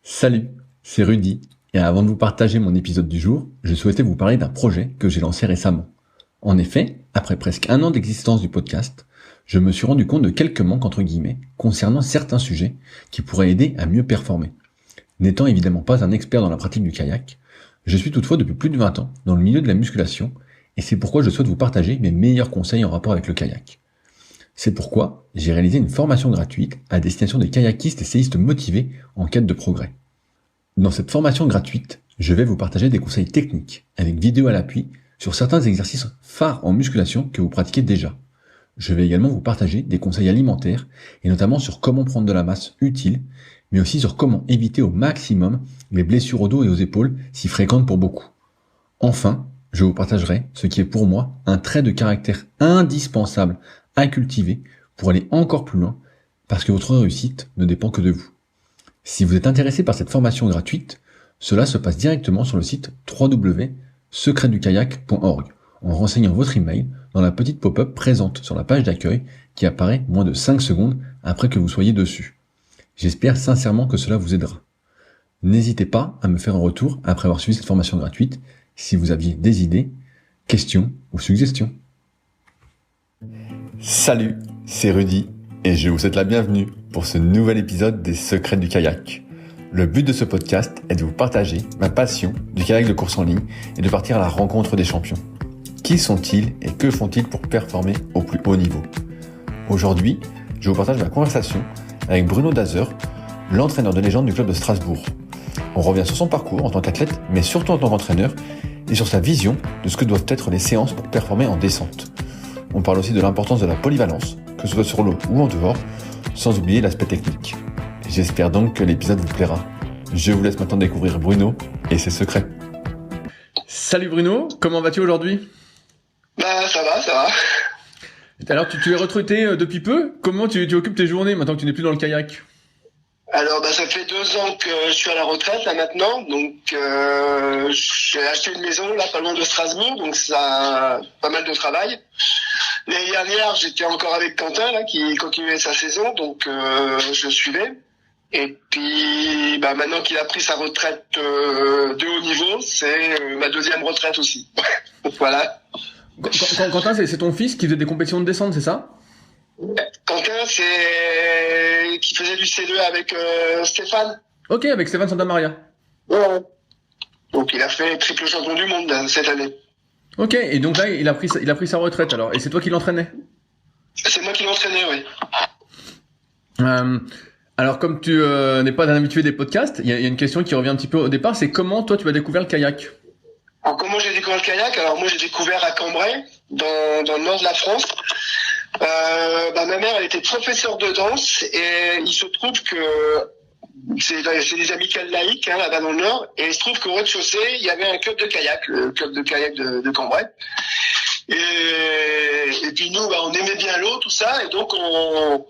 Salut, c'est Rudy, et avant de vous partager mon épisode du jour, je souhaitais vous parler d'un projet que j'ai lancé récemment. En effet, après presque un an d'existence du podcast, je me suis rendu compte de quelques manques entre guillemets concernant certains sujets qui pourraient aider à mieux performer. N'étant évidemment pas un expert dans la pratique du kayak, je suis toutefois depuis plus de 20 ans dans le milieu de la musculation, et c'est pourquoi je souhaite vous partager mes meilleurs conseils en rapport avec le kayak. C'est pourquoi j'ai réalisé une formation gratuite à destination des kayakistes et séistes motivés en quête de progrès. Dans cette formation gratuite, je vais vous partager des conseils techniques, avec vidéo à l'appui, sur certains exercices phares en musculation que vous pratiquez déjà. Je vais également vous partager des conseils alimentaires, et notamment sur comment prendre de la masse utile, mais aussi sur comment éviter au maximum les blessures au dos et aux épaules si fréquentes pour beaucoup. Enfin, je vous partagerai ce qui est pour moi un trait de caractère indispensable à cultiver pour aller encore plus loin, parce que votre réussite ne dépend que de vous. Si vous êtes intéressé par cette formation gratuite, cela se passe directement sur le site www.secretdukayak.org en renseignant votre email dans la petite pop-up présente sur la page d'accueil qui apparaît moins de 5 secondes après que vous soyez dessus. J'espère sincèrement que cela vous aidera. N'hésitez pas à me faire un retour après avoir suivi cette formation gratuite si vous aviez des idées, questions ou suggestions. Salut, c'est Rudy et je vous souhaite la bienvenue pour ce nouvel épisode des Secrets du kayak. Le but de ce podcast est de vous partager ma passion du kayak de course en ligne et de partir à la rencontre des champions. Qui sont-ils et que font-ils pour performer au plus haut niveau ? Aujourd'hui, je vous partage ma conversation avec Bruno Dazer, l'entraîneur de légende du club de Strasbourg. On revient sur son parcours en tant qu'athlète, mais surtout en tant qu'entraîneur, et sur sa vision de ce que doivent être les séances pour performer en descente. On parle aussi de l'importance de la polyvalence, que ce soit sur l'eau ou en dehors, sans oublier l'aspect technique. J'espère donc que l'épisode vous plaira. Je vous laisse maintenant découvrir Bruno et ses secrets. Salut Bruno, comment vas-tu aujourd'hui ? Ça va. Alors tu es retraité depuis peu ? Comment tu occupes tes journées maintenant que tu n'es plus dans le kayak ? Alors ça fait 2 ans que je suis à la retraite là maintenant, donc j'ai acheté une maison là pas loin de Strasbourg, donc ça a pas mal de travail. L'année dernière j'étais encore avec Quentin là qui continuait sa saison, donc je le suivais. Et puis maintenant qu'il a pris sa retraite de haut niveau, c'est ma deuxième retraite aussi. Voilà. Quentin, c'est ton fils qui faisait des compétitions de descente, c'est ça ? Quentin, c'est qui faisait du C2 avec Stéphane. Ok, avec Stéphane Santamaria. Ouais. Donc il a fait triple champion du monde cette année. Ok, et donc là il a pris sa retraite alors, et c'est toi qui l'entraînais ? C'est moi qui l'entraînais, oui. Alors comme tu n'es pas un habitué des podcasts, il y a une question qui revient un petit peu au départ, c'est comment toi tu as découvert le kayak ? Alors comment j'ai découvert le kayak ? Alors moi j'ai découvert à Cambrai, dans le nord de la France. Ma mère elle était professeure de danse et il se trouve que c'est des amicales laïques là-bas dans le nord, et il se trouve qu'au rez-de-chaussée il y avait un club de kayak, le club de kayak de Cambrai. Et puis nous on aimait bien l'eau, tout ça, et donc on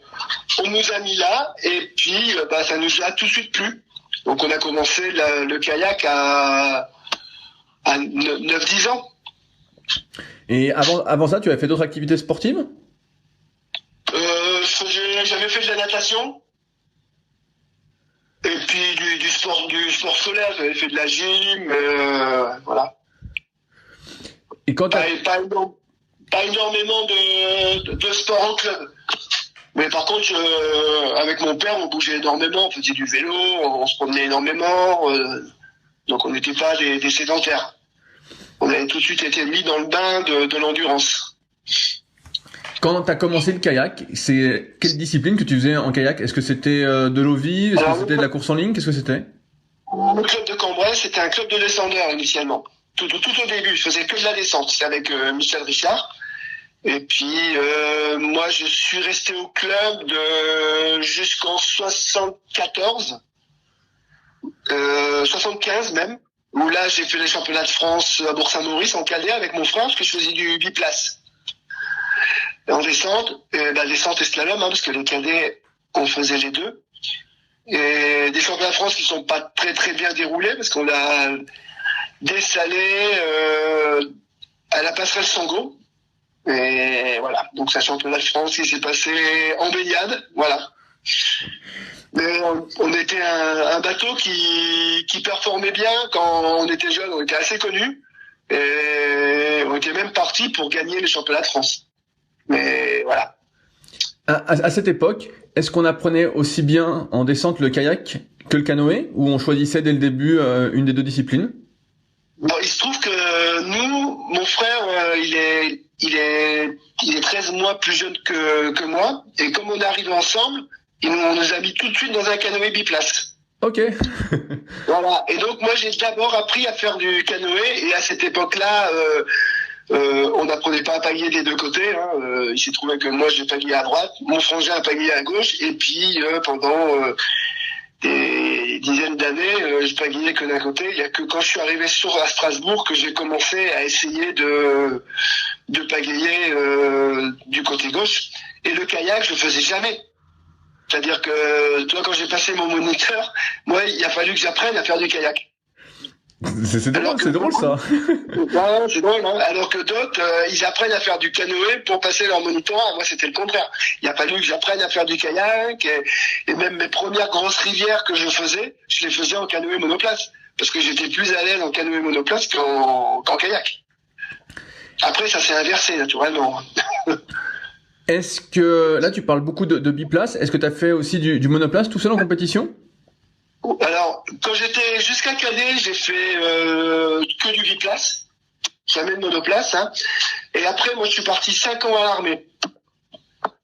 nous a mis là, et puis ça nous a tout de suite plu. Donc on a commencé le kayak à 9-10 ans. Et avant ça, tu avais fait d'autres activités sportives ? J'avais fait de la natation. Et puis du sport scolaire, j'avais fait de la gym, voilà. Et quand pas énormément de sport en club. Mais par contre, avec mon père, on bougeait énormément, on faisait du vélo, on se promenait énormément, donc on n'était pas des sédentaires. On avait tout de suite été mis dans le bain de l'endurance. Quand tu as commencé le kayak, c'est quelle discipline que tu faisais en kayak ? Est-ce que c'était de l'eau-vive ? Est-ce que c'était de la course en ligne ? Qu'est-ce que c'était ? Le club de Cambrai, c'était un club de descendeurs initialement. Tout au début, je faisais que de la descente. C'était avec Michel Richard. Et puis moi, je suis resté au club jusqu'en 74, 75 même. Où là, j'ai fait les championnats de France à Bourg-Saint-Maurice en cadet avec mon frère, parce que je faisais du biplace. En descente, descente et slalom, parce que les cadets, on faisait les deux. Et des championnats de France qui sont pas très très bien déroulés, parce qu'on a dessalé à la passerelle Sango. Et voilà, donc c'est un championnat de France qui s'est passé en baignade, voilà. Mais on était un bateau qui performait bien quand on était jeune, on était assez connus. Et on était même parti pour gagner le championnat de France. Mais voilà. À cette époque, est-ce qu'on apprenait aussi bien en descente le kayak que le canoë, ou on choisissait dès le début une des deux disciplines? Bon, il se trouve que nous, mon frère, il est 13 mois plus jeune que moi. Et comme on est arrivé ensemble, on nous a mis tout de suite dans un canoë biplace. Ok. Voilà. Et donc moi, j'ai d'abord appris à faire du canoë. Et à cette époque-là, on n'apprenait pas à pagayer des deux côtés. Il s'est trouvé que moi, j'ai pagayé à droite, mon frangin a pagayé à gauche. Et puis pendant des dizaines d'années, je pagayais que d'un côté. Il y a que quand je suis arrivé à Strasbourg que j'ai commencé à essayer de pagayer du côté gauche. Et le kayak, je le faisais jamais. C'est-à-dire que, toi, quand j'ai passé mon moniteur, moi, il a fallu que j'apprenne à faire du kayak. C'est drôle ça. Ouais, c'est drôle, hein. Alors que d'autres, ils apprennent à faire du canoë pour passer leur moniteur. Moi, c'était le contraire. Il a fallu que j'apprenne à faire du kayak et même mes premières grosses rivières que je les faisais en canoë monoplace. Parce que j'étais plus à l'aise en canoë monoplace qu'en kayak. Après, ça s'est inversé, naturellement. Est-ce que, là tu parles beaucoup de biplace, est-ce que tu as fait aussi du monoplace tout seul en compétition? Alors, quand j'étais jusqu'à cadet, j'ai fait que du biplace, jamais de monoplace. Et après, moi, je suis parti 5 ans à l'armée.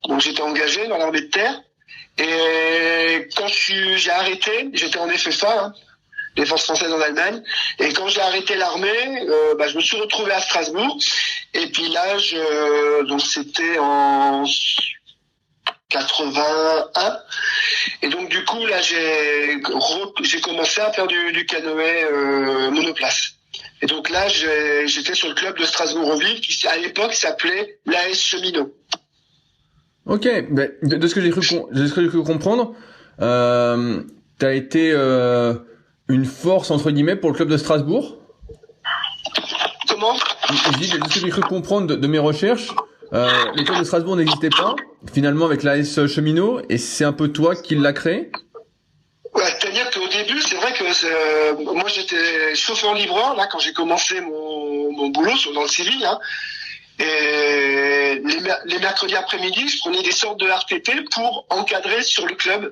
Donc, j'étais engagé dans l'armée de terre. Et quand j'ai arrêté, j'étais en FFA, les forces françaises en Allemagne. Et quand j'ai arrêté l'armée, je me suis retrouvé à Strasbourg. Et puis là, donc c'était en 81. Et donc du coup là, j'ai commencé à faire du canoë monoplace. Et donc là, j'étais sur le club de Strasbourg-en-Ville qui à l'époque s'appelait l'AS Cheminot. Ok, de ce que j'ai cru comprendre, t'as été une force entre guillemets pour le club de Strasbourg. Comment? Je dis, de ce que j'ai cru comprendre de mes recherches, le club de Strasbourg n'existait pas, finalement avec l'AS Cheminot, et c'est un peu toi qui l'as créé? Ouais, c'est-à-dire qu'au début, c'est vrai que moi j'étais chauffeur-livreur là quand j'ai commencé mon boulot dans le civil. Et les mercredis après-midi, je prenais des sortes de RTT pour encadrer sur le club.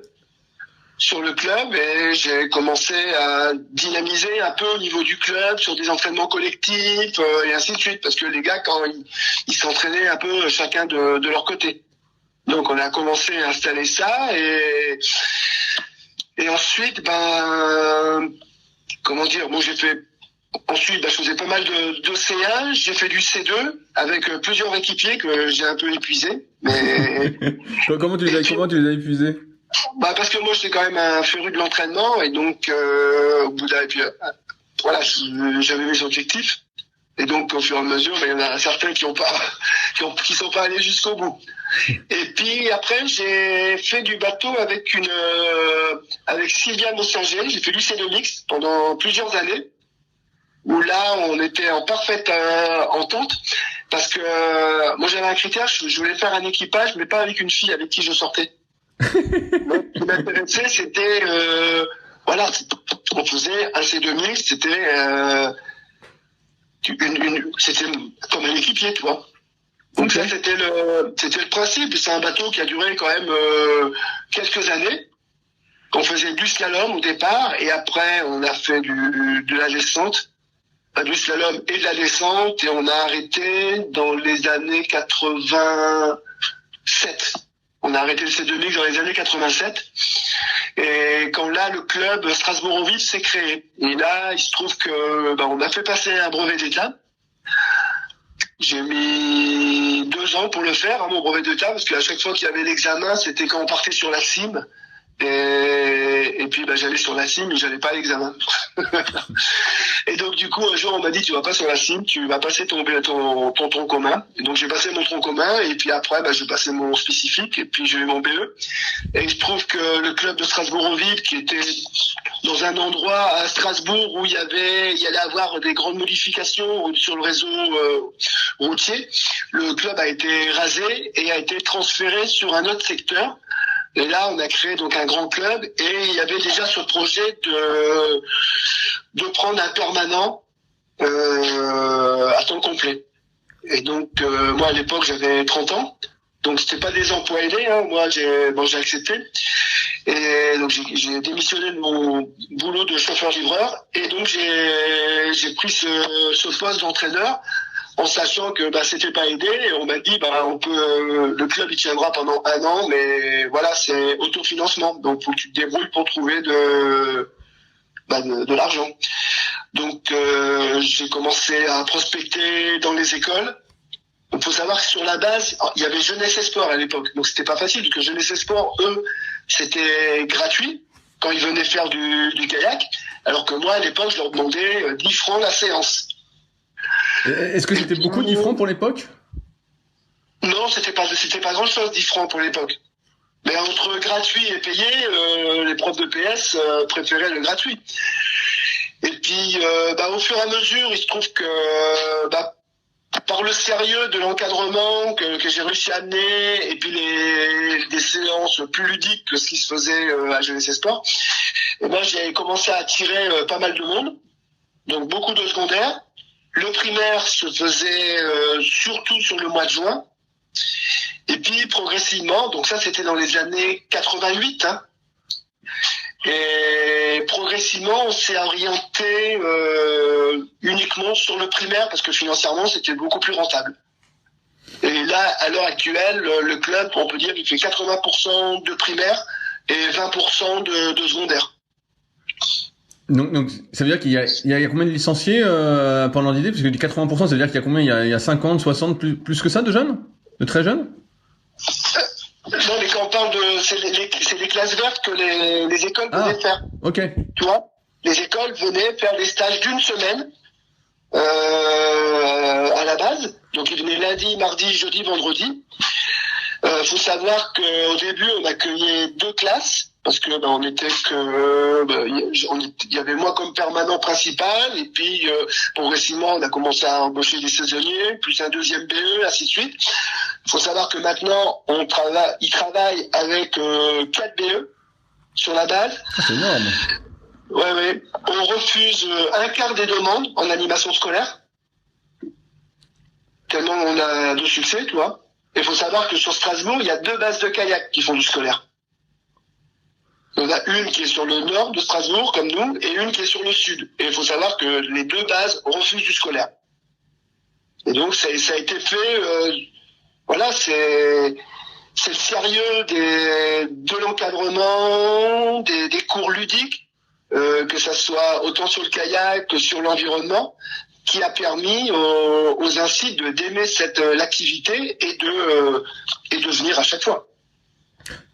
Et j'ai commencé à dynamiser un peu au niveau du club sur des entraînements collectifs et ainsi de suite, parce que les gars quand ils s'entraînaient un peu chacun de leur côté. Donc on a commencé à installer ça et ensuite comment dire, moi j'ai fait ensuite je faisais pas mal de C1, j'ai fait du C2 avec plusieurs équipiers que j'ai un peu épuisés. Mais comment tu les as épuisés? Parce que moi j'étais quand même un féru de l'entraînement et donc au bout d'un voilà, j'avais mes objectifs et donc au fur et à mesure il y en a certains qui sont pas allés jusqu'au bout. Et puis après j'ai fait du bateau avec Sylvia Mossinger, j'ai fait du C2 mix pendant plusieurs années où là on était en parfaite entente parce que moi j'avais un critère, je voulais faire un équipage mais pas avec une fille avec qui je sortais. Donc, ce qui m'intéressait, c'était voilà, on faisait un C2000, c'était comme un équipier, tu vois. Donc ça, c'était le principe. C'est un bateau qui a duré quand même quelques années. On faisait du slalom au départ et après on a fait de la descente, du slalom et de la descente et on a arrêté dans les années 87. On a arrêté le C2000 dans les années 87. Et quand là, le club Strasbourg-en-Ville s'est créé. Et là, il se trouve que on a fait passer un brevet d'État. J'ai mis 2 ans pour le faire, mon brevet d'État, parce qu'à chaque fois qu'il y avait l'examen, c'était quand on partait sur la cime. Et puis j'allais sur la cime, mais j'allais pas à l'examen. Et donc du coup un jour on m'a dit tu vas pas sur la cime, tu vas passer ton tronc commun. Et donc j'ai passé mon tronc commun et puis après j'ai passé mon spécifique et puis j'ai eu mon BE. Et il se trouve que le club de Strasbourg-en-Ville qui était dans un endroit à Strasbourg où il y allait avoir des grandes modifications sur le réseau routier, le club a été rasé et a été transféré sur un autre secteur Et là, on a créé donc un grand club et il y avait déjà ce projet de prendre un permanent à temps complet. Et donc, moi, à l'époque, j'avais 30 ans. Donc, c'était pas des emplois aidés, hein. Moi, j'ai accepté. Et donc, j'ai démissionné de mon boulot de chauffeur-livreur. Et donc, j'ai pris ce poste d'entraîneur en sachant que, c'était pas aidé. Et on m'a dit, le club, il tiendra pendant 1 an, mais voilà, c'est autofinancement. Donc, faut que tu te débrouilles pour trouver de l'argent. Donc, j'ai commencé à prospecter dans les écoles. Il faut savoir que sur la base, il y avait Jeunesse et Sport à l'époque. Donc, c'était pas facile, parce que Jeunesse et Sport, eux, c'était gratuit quand ils venaient faire du kayak. Alors que moi, à l'époque, je leur demandais 10 francs la séance. Est-ce que c'était beaucoup 10 francs pour l'époque? Non, c'était pas grand chose 10 francs pour l'époque. Mais entre gratuit et payé, les profs de PS préféraient le gratuit. Et puis, au fur et à mesure, il se trouve que, par le sérieux de l'encadrement que j'ai réussi à amener, et puis des séances plus ludiques que ce qui se faisait à Jeunesse et Sport, j'ai commencé à attirer pas mal de monde. Donc, beaucoup de secondaires. Le primaire se faisait surtout sur le mois de juin. Et puis, progressivement, donc ça, c'était dans les années 88, hein. Et progressivement, on s'est orienté uniquement sur le primaire parce que financièrement, c'était beaucoup plus rentable. Et là, à l'heure actuelle, le club, on peut dire, il fait 80% de primaire et 20% de secondaire. Donc, ça veut dire qu'il y a combien de licenciés pendant l'idée? Parce que les 80%, ça veut dire qu'il y a combien? Il y a 50, 60, plus que ça de jeunes? De très jeunes? Non, mais quand on parle c'est les classes vertes que les écoles venaient faire. Ok. Tu vois, les écoles venaient faire des stages d'1 semaine à la base. Donc ils venaient lundi, mardi, jeudi, vendredi. Faut savoir qu'au début on accueillait 2 classes parce que on était il y avait moi comme permanent principal et puis progressivement on a commencé à embaucher des saisonniers, plus un deuxième BE, ainsi de suite. Il faut savoir que maintenant ils travaillent avec 4 BE sur la base. C'est énorme. Ouais. On refuse un quart des demandes en animation scolaire. Tellement on a de succès, tu vois. Et il faut savoir que sur Strasbourg, il y a 2 bases de kayak qui font du scolaire. On a une qui est sur le nord de Strasbourg, comme nous, et une qui est sur le sud. Et il faut savoir que les 2 bases refusent du scolaire. Et donc, ça a été fait, c'est le sérieux de l'encadrement, des cours ludiques, que ça soit autant sur le kayak que sur l'environnement, qui a permis aux incites d'aimer l'activité et de venir à chaque fois.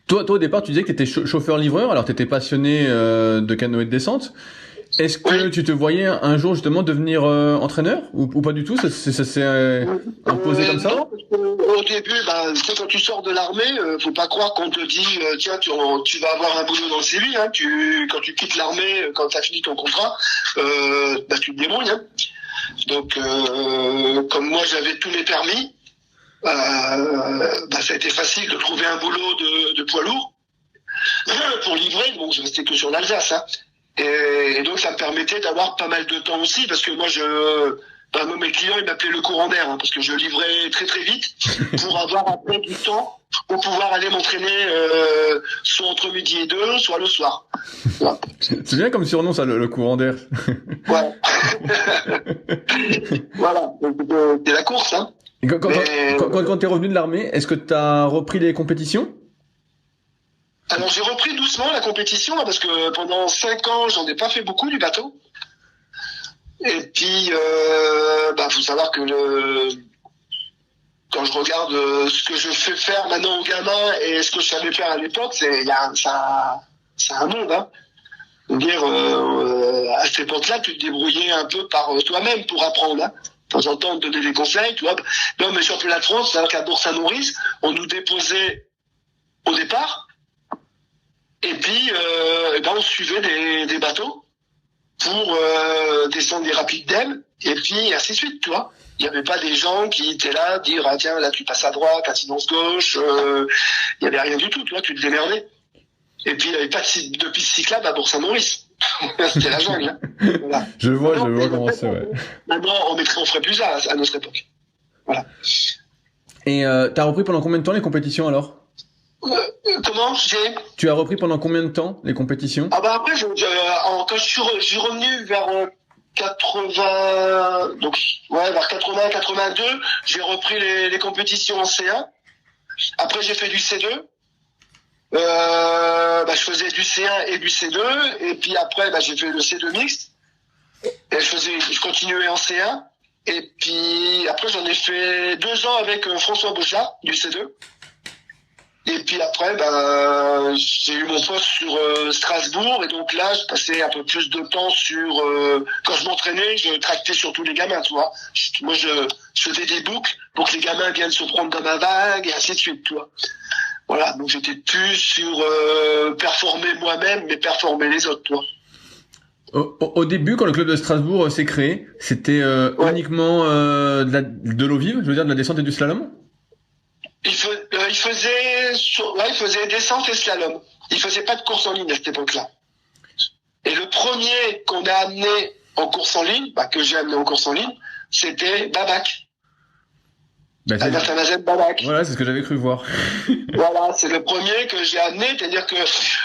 Toi, au départ, tu disais que tu étais chauffeur-livreur, alors tu étais passionné de canoë de descente. Est-ce que tu te voyais un jour justement devenir entraîneur ou pas du tout? Ça s'est imposé comme ça? Non, parce qu'au début, quand tu sors de l'armée, faut pas croire qu'on te dit tiens, tu vas avoir un boulot dans le civil. Hein, quand tu quittes l'armée, quand tu as fini ton contrat, tu te débrouilles. Hein. Donc, comme moi j'avais tous mes permis, ça a été facile de trouver un boulot de poids lourd pour livrer. Bon, je restais que sur l'Alsace, hein. Et donc ça me permettait d'avoir pas mal de temps aussi, parce que moi mes clients ils m'appelaient le courant d'air, hein, parce que je livrais très très vite pour avoir après du temps pour pouvoir aller m'entraîner soit entre midi et 2, soit le soir. Voilà. C'est bien comme surnom ça, le courant d'air. Ouais. Voilà, c'est la course, hein. Et quand t'es revenu de l'armée, est-ce que t'as repris les compétitions? Alors j'ai repris doucement la compétition, parce que pendant 5 ans j'en ai pas fait beaucoup du bateau. Et puis faut savoir que quand je regarde ce que je fais faire maintenant aux gamins et ce que je savais faire à l'époque, c'est un monde, hein. Dire à cette époque-là, tu te débrouillais un peu par toi-même pour apprendre, hein. De temps en temps, on te donnait des conseils, tu vois. Non, mais championnat de France, c'est qu'à Bourg-Saint-Maurice, on nous déposait au départ, et puis on suivait des bateaux. pour descendre des rapides d'Em, et puis ainsi de suite, tu vois. Il n'y avait pas des gens qui étaient là, dire ah tiens là tu passes à droite, incidence gauche, il n'y avait rien du tout, tu vois, tu te démerdais. Et puis il n'y avait pas de piste cyclable à Bourg-Saint-Maurice. C'était la jungle. Hein. Voilà. Je vois comment c'est, ouais. Maintenant on ferait plus ça à notre époque. Voilà. Et t'as repris pendant combien de temps les compétitions alors? Comment Tu as repris pendant combien de temps les compétitions? Ah bah après, quand je suis revenu vers 80, donc ouais, vers 80, 82, j'ai repris les compétitions en C1. Après, j'ai fait du C2. Je faisais du C1 et du C2, et puis après, j'ai fait le C2 mixte. Et je continuais en C1. Et puis après, j'en ai fait 2 ans avec François Bochard du C2. Et puis après, j'ai eu mon poste sur Strasbourg, et donc là, je passais un peu plus de temps sur... quand je m'entraînais, je tractais sur tous les gamins, tu vois. Moi, je faisais des boucles pour que les gamins viennent se prendre dans ma vague, et ainsi de suite, tu vois. Voilà, donc j'étais plus sur performer moi-même, mais performer les autres, tu vois. Au début, quand le club de Strasbourg s'est créé, c'était uniquement de l'eau vive, je veux dire de la descente et du slalom? Il faisait descente et slalom. Il faisait pas de course en ligne à cette époque-là. Et le premier qu'on a amené en course en ligne, que j'ai amené en course en ligne, c'était Babac. Albert Amazem Babac. Voilà, c'est ce que j'avais cru voir. Voilà, c'est le premier que j'ai amené, c'est-à-dire que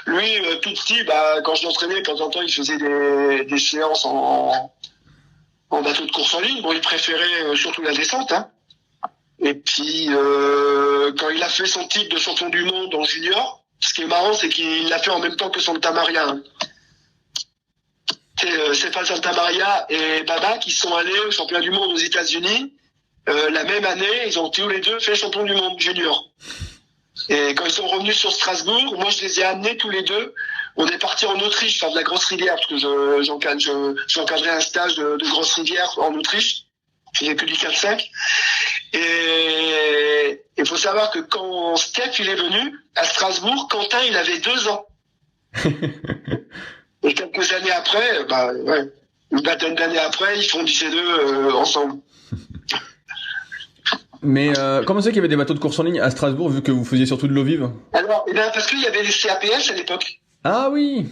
lui, tout petit, quand je l'entraînais, de temps en temps, il faisait des séances en bateau de course en ligne. Bon, il préférait surtout la descente, hein. Et puis, quand il a fait son titre de champion du monde en junior, ce qui est marrant, c'est qu'il l'a fait en même temps que Santa Maria. Hein. C'est pas Santa Maria et Baba qui sont allés au championnat du monde aux États-Unis. La même année, ils ont tous les deux fait champion du monde junior. Et quand ils sont revenus sur Strasbourg, moi je les ai amenés tous les deux. On est parti en Autriche faire de la grosse rivière, parce que j'encadrais un stage de grosse rivière en Autriche. Je faisais que du 4-5. Et il faut savoir que quand Steph il est venu à Strasbourg, Quentin il avait 2 ans. Et quelques années après, une vingtaine d'années après, ils font du C2 ensemble. Mais comment c'est qu'il y avait des bateaux de course en ligne à Strasbourg vu que vous faisiez surtout de l'eau vive? Alors, parce qu'il y avait les CAPS à l'époque. Ah oui.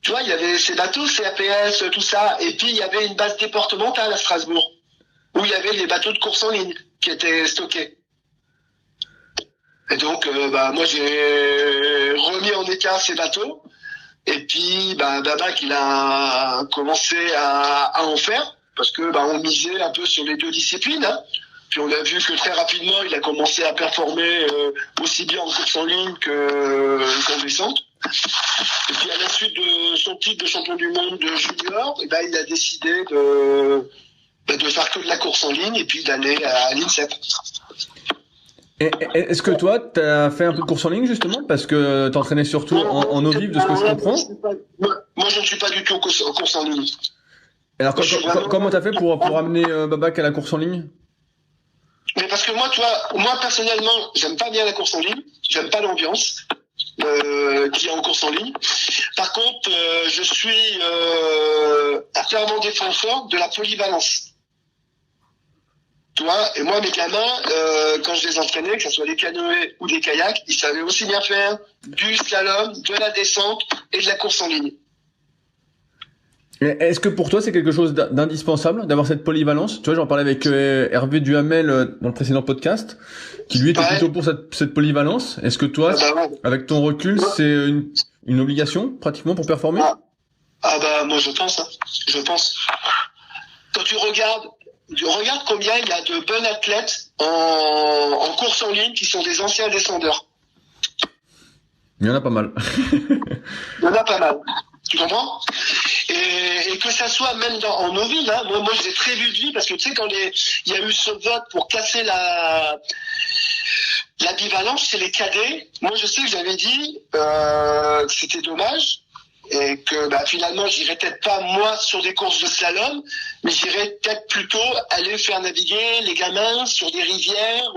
Tu vois, il y avait ces bateaux, CAPS, tout ça, et puis il y avait une base départementale à Strasbourg, où il y avait les bateaux de course en ligne qui étaient stockés. Et donc, moi j'ai remis en état ces bateaux, et puis Babac il a commencé à en faire, parce que on misait un peu sur les 2 disciplines, hein. Puis on a vu que très rapidement il a commencé à performer aussi bien en course en ligne qu'en descente. Et puis à la suite de son titre de champion du monde de junior, il a décidé de faire que de la course en ligne et puis d'aller à l'INSEP. Est-ce que toi, t'as fait un peu de course en ligne justement parce que t'entraînais surtout en eau vive de ce que je comprends? Moi, je ne suis pas du tout en course en ligne. Alors comment t'as fait pour amener Babac à la course en ligne? Mais parce que moi personnellement, j'aime pas bien la course en ligne, j'aime pas l'ambiance qui est en course en ligne. Par contre, je suis un fervent défenseur de la polyvalence. Tu vois, et moi, mes gamins, quand je les entraînais, que ce soit des canoës ou des kayaks, ils savaient aussi bien faire du slalom, de la descente et de la course en ligne. Est-ce que pour toi, c'est quelque chose d'indispensable d'avoir cette polyvalence? Tu vois, j'en parlais avec Hervé Duhamel dans le précédent podcast, qui lui était plutôt pour cette polyvalence. Est-ce que toi, avec ton recul, c'est une obligation pratiquement pour performer? Moi je pense. Hein. Je pense. Quand tu regardes combien il y a de bons athlètes en course en ligne qui sont des anciens descendeurs. Il y en a pas mal. Il y en a pas mal. Tu comprends? Et que ça soit même en eau vive, hein. Moi je l'ai très vu de vie parce que tu sais quand il y a eu ce vote pour casser la bivalence chez les cadets, moi je sais que j'avais dit que c'était dommage et que finalement j'irai peut-être pas moi sur des courses de slalom, mais j'irai peut-être plutôt aller faire naviguer les gamins sur des rivières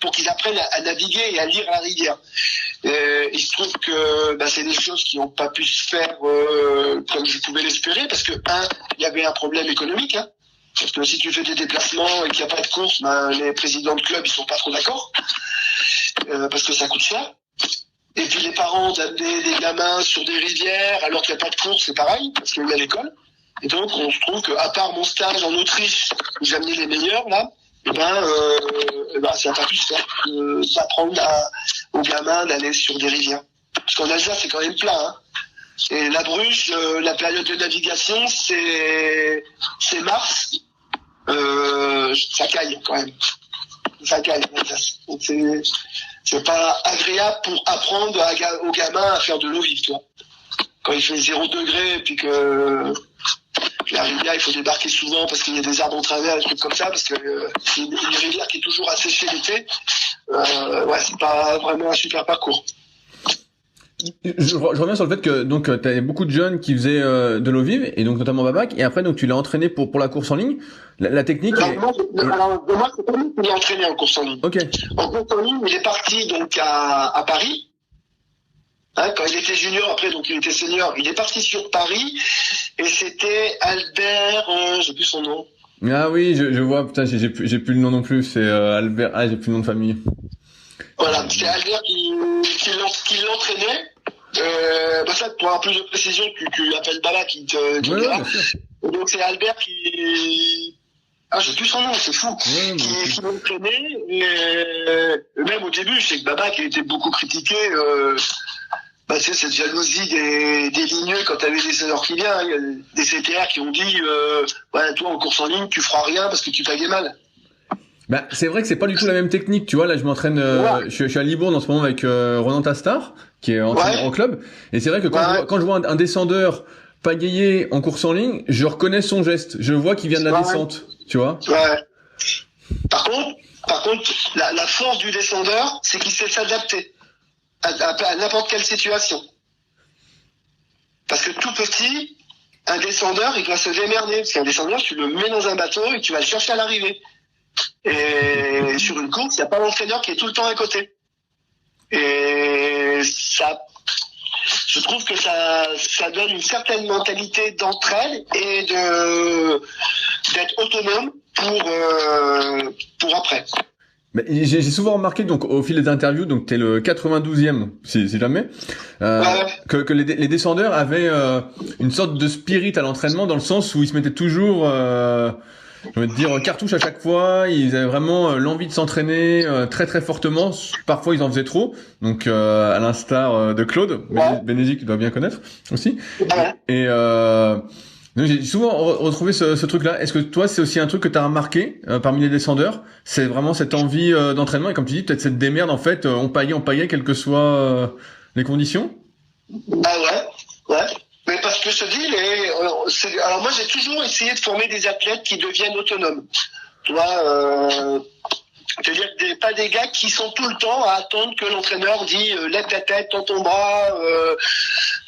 pour qu'ils apprennent à naviguer et à lire la rivière. Il se trouve que c'est des choses qui n'ont pas pu se faire comme je pouvais l'espérer, parce que il y avait un problème économique, hein. Parce que si tu fais des déplacements et qu'il n'y a pas de course, les présidents de club ils sont pas trop d'accord, parce que ça coûte cher. Et puis les parents d'amener des gamins sur des rivières alors qu'il n'y a pas de course, c'est pareil, parce qu'il y a l'école. Et donc on se trouve qu'à part mon stage en Autriche où j'ai amené les meilleurs là, ça n'a pas pu se faire d'apprendre aux gamins d'aller sur des rivières. Parce qu'en Alsace c'est quand même plat, hein. Et la Bruche, la période de navigation c'est mars, ça caille quand même. Ça caille en Alsace. Donc c'est pas agréable pour apprendre aux gamins à faire de l'eau vive, toi. Quand il fait 0 degré et puis que la rivière, il faut débarquer souvent parce qu'il y a des arbres en travers, des trucs comme ça, parce que c'est une rivière qui est toujours asséchée l'été. C'est pas vraiment un super parcours. Je reviens sur le fait que donc tu avais beaucoup de jeunes qui faisaient de l'eau vive, et donc notamment Babac, et après donc tu l'as entraîné pour la course en ligne. La technique. Moi, c'est pas lui qui l'a entraîné en course en ligne. Ok. En course en ligne, il est parti donc à Paris. Hein, quand il était junior, après donc il était senior, il est parti sur Paris, et c'était Albert, j'ai plus son nom. Ah oui, je vois, putain, j'ai plus le nom non plus, c'est Albert, j'ai plus le nom de famille. Voilà, c'est Albert qui l'entraînait. Ça, pour avoir plus de précision, tu l'appelles Bala qui te dira. Donc c'est Albert qui... j'ai plus son nom, c'est fou. Qui l'entraînait. Même au début, je sais que Baba qui était beaucoup critiqué. Cette jalousie des ligneux quand t'avais des seniors qui viennent. Il y a des CTR qui ont dit toi en course en ligne, tu feras rien parce que tu payais mal. C'est vrai que c'est pas du tout la même technique, tu vois. Là, je m'entraîne, je suis à Libourne en ce moment avec Ronan Tastar, qui est entraîneur en club. Et c'est vrai que quand je vois un descendeur pagayer en course en ligne, je reconnais son geste. Je vois qu'il vient de la descente, tu vois. Ouais. Par contre, la force du descendeur, c'est qu'il sait s'adapter à n'importe quelle situation. Parce que tout petit, un descendeur, il doit se démerder. Parce qu'un descendeur, tu le mets dans un bateau et tu vas le chercher à l'arrivée. Et sur une course, il n'y a pas l'entraîneur qui est tout le temps à côté. Et ça, je trouve que ça donne une certaine mentalité d'entraide et d'être autonome pour après. J'ai souvent remarqué, donc, au fil des interviews, donc t'es le 92e, si jamais, que les descendeurs avaient une sorte de spirit à l'entraînement, dans le sens où ils se mettaient toujours, je veux dire, cartouche à chaque fois. Ils avaient vraiment l'envie de s'entraîner très très fortement. Parfois ils en faisaient trop, donc à l'instar de Claude Bénézique, tu dois bien connaître aussi. Et donc j'ai souvent retrouvé ce truc-là. Est-ce que toi, c'est aussi un truc que tu as remarqué parmi les descendeurs? C'est vraiment cette envie d'entraînement, et comme tu dis, peut-être cette démerde, en fait, on payait quelles que soient les conditions? Ouais. Mais parce que je te dis, alors moi j'ai toujours essayé de former des athlètes qui deviennent autonomes. Tu vois, c'est-à-dire pas des gars qui sont tout le temps à attendre que l'entraîneur dit lève ta tête, tends ton bras,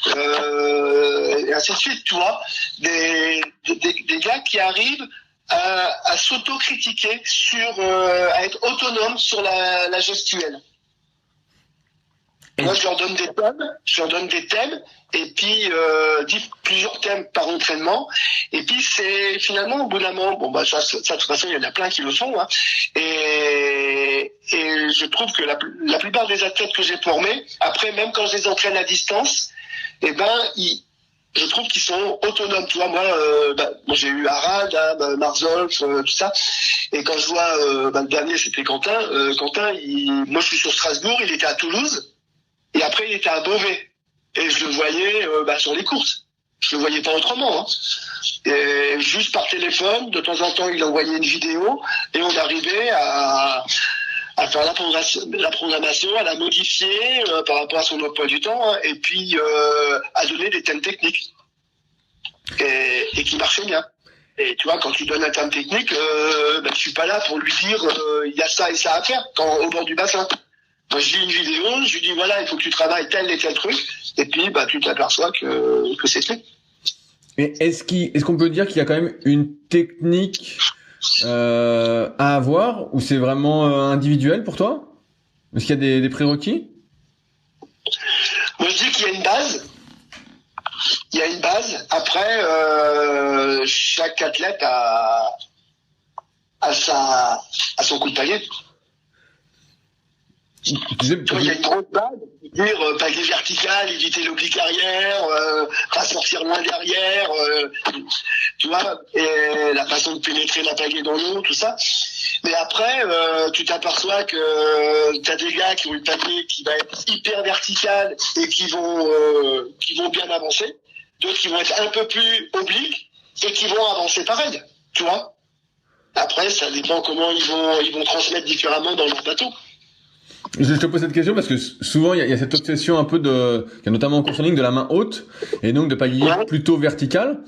et ainsi de suite, tu vois. Des gars qui arrivent à s'auto-critiquer à être autonomes sur la gestuelle. Moi, je leur donne des thèmes, et puis plusieurs thèmes par entraînement. Et puis c'est finalement au bout d'un moment, ça de toute façon il y en a plein qui le font, hein. Et je trouve que la plupart des athlètes que j'ai formés, après même quand je les entraîne à distance, je trouve qu'ils sont autonomes. Tu vois, moi j'ai eu Harald, Marzolf, tout ça. Et quand je vois le dernier, c'était Quentin. Quentin, moi je suis sur Strasbourg, il était à Toulouse. Et après, il était à Beauvais. Et je le voyais sur les courses. Je le voyais pas autrement. Hein. Et juste par téléphone, de temps en temps, il envoyait une vidéo. Et on arrivait à faire la programmation, à la modifier par rapport à son emploi du temps. Hein, et puis, à donner des thèmes techniques. Et qui marchaient bien. Et tu vois, quand tu donnes un thème technique, je suis pas là pour lui dire il y a ça et ça à faire au bord du bassin. Moi, je lis une vidéo, je lui dis voilà, il faut que tu travailles tel et tel truc, et puis tu t'aperçois que c'est fait. Mais est-ce qu'on peut dire qu'il y a quand même une technique à avoir, ou c'est vraiment individuel pour toi? Est-ce qu'il y a des prérequis? Moi, je dis qu'il y a une base. Il y a une base. Après, chaque athlète a son coup de paillet. Il y a une grosse base, dire palier vertical, éviter l'oblique arrière, pas sortir loin derrière, tu vois, et la façon de pénétrer la pagaie dans l'eau, tout ça. Mais après, tu t'aperçois que t'as des gars qui ont une pagaie qui va être hyper verticale et qui vont bien avancer, d'autres qui vont être un peu plus obliques et qui vont avancer pareil, tu vois. Après, ça dépend comment ils vont transmettre différemment dans leur bateau. Je te pose cette question parce que souvent il y a cette obsession un peu notamment en course en ligne, de la main haute, et donc de pagayer plutôt verticale.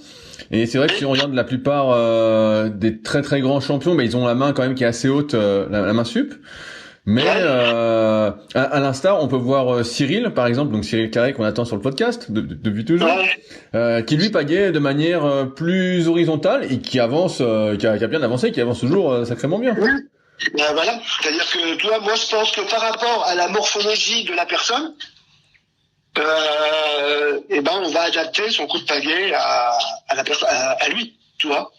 Et c'est vrai que si on regarde la plupart des très très grands champions, ils ont la main quand même qui est assez haute, la main sup. Mais à l'instar, on peut voir Cyril, par exemple, donc Cyril Carré qu'on attend sur le podcast depuis toujours, qui lui pagaie de manière plus horizontale et qui avance, qui a bien avancé, qui avance toujours sacrément bien. Voilà, c'est-à-dire que toi, moi je pense que par rapport à la morphologie de la personne, on va adapter son coup de pagaie à lui, tu vois.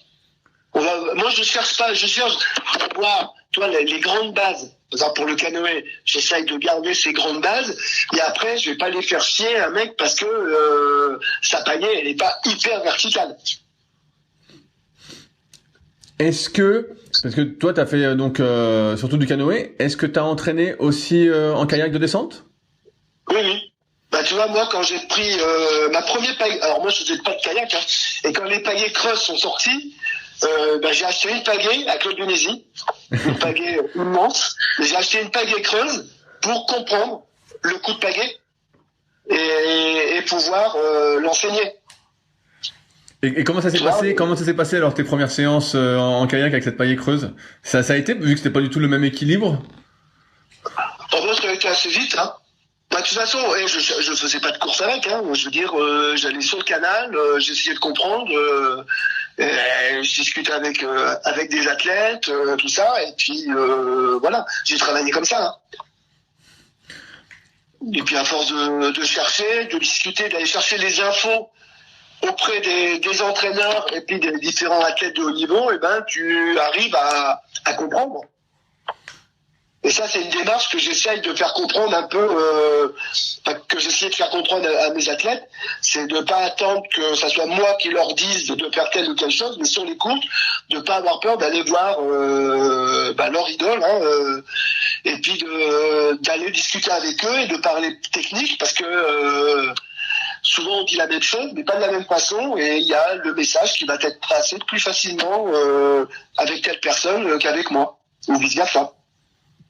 Moi je cherche à voir, toi, les grandes bases. Par exemple, pour le canoë, j'essaye de garder ces grandes bases, et après je vais pas les faire chier un mec parce que sa pagaie elle est pas hyper verticale. Parce que toi t'as fait donc surtout du canoë, est-ce que t'as entraîné aussi en kayak de descente? Oui. Tu vois, moi quand j'ai pris ma première pagaie, alors moi je faisais pas de kayak, et quand les pagaies creuses sont sorties, j'ai acheté une pagaie à Claude Dunésy, une pagaie immense, et j'ai acheté une pagaie creuse pour comprendre le coup de pagaie et pouvoir l'enseigner. Et comment ça s'est passé? Comment ça s'est passé alors tes premières séances en kayak avec cette pagaie creuse? Ça a été, vu que c'était pas du tout le même équilibre? Moi, ça a été assez vite, de toute façon, je faisais pas de course avec, Je veux dire, j'allais sur le canal, j'essayais de comprendre, je discutais avec des athlètes, tout ça, et puis voilà, j'ai travaillé comme ça. Et puis à force de chercher, de discuter, d'aller chercher les infos auprès des entraîneurs et puis des différents athlètes de haut niveau, tu arrives à comprendre. Et ça, c'est une démarche que j'essaye de faire comprendre un peu, que j'essaie de faire comprendre à mes athlètes, c'est de pas attendre que ça soit moi qui leur dise de faire telle ou telle chose, mais sur l'écoute, de pas avoir peur d'aller voir leur idole, et puis d'aller discuter avec eux et de parler technique, parce que souvent on dit la même chose, mais pas de la même façon, et il y a le message qui va être passé plus facilement avec telle personne qu'avec moi, ou vice versa.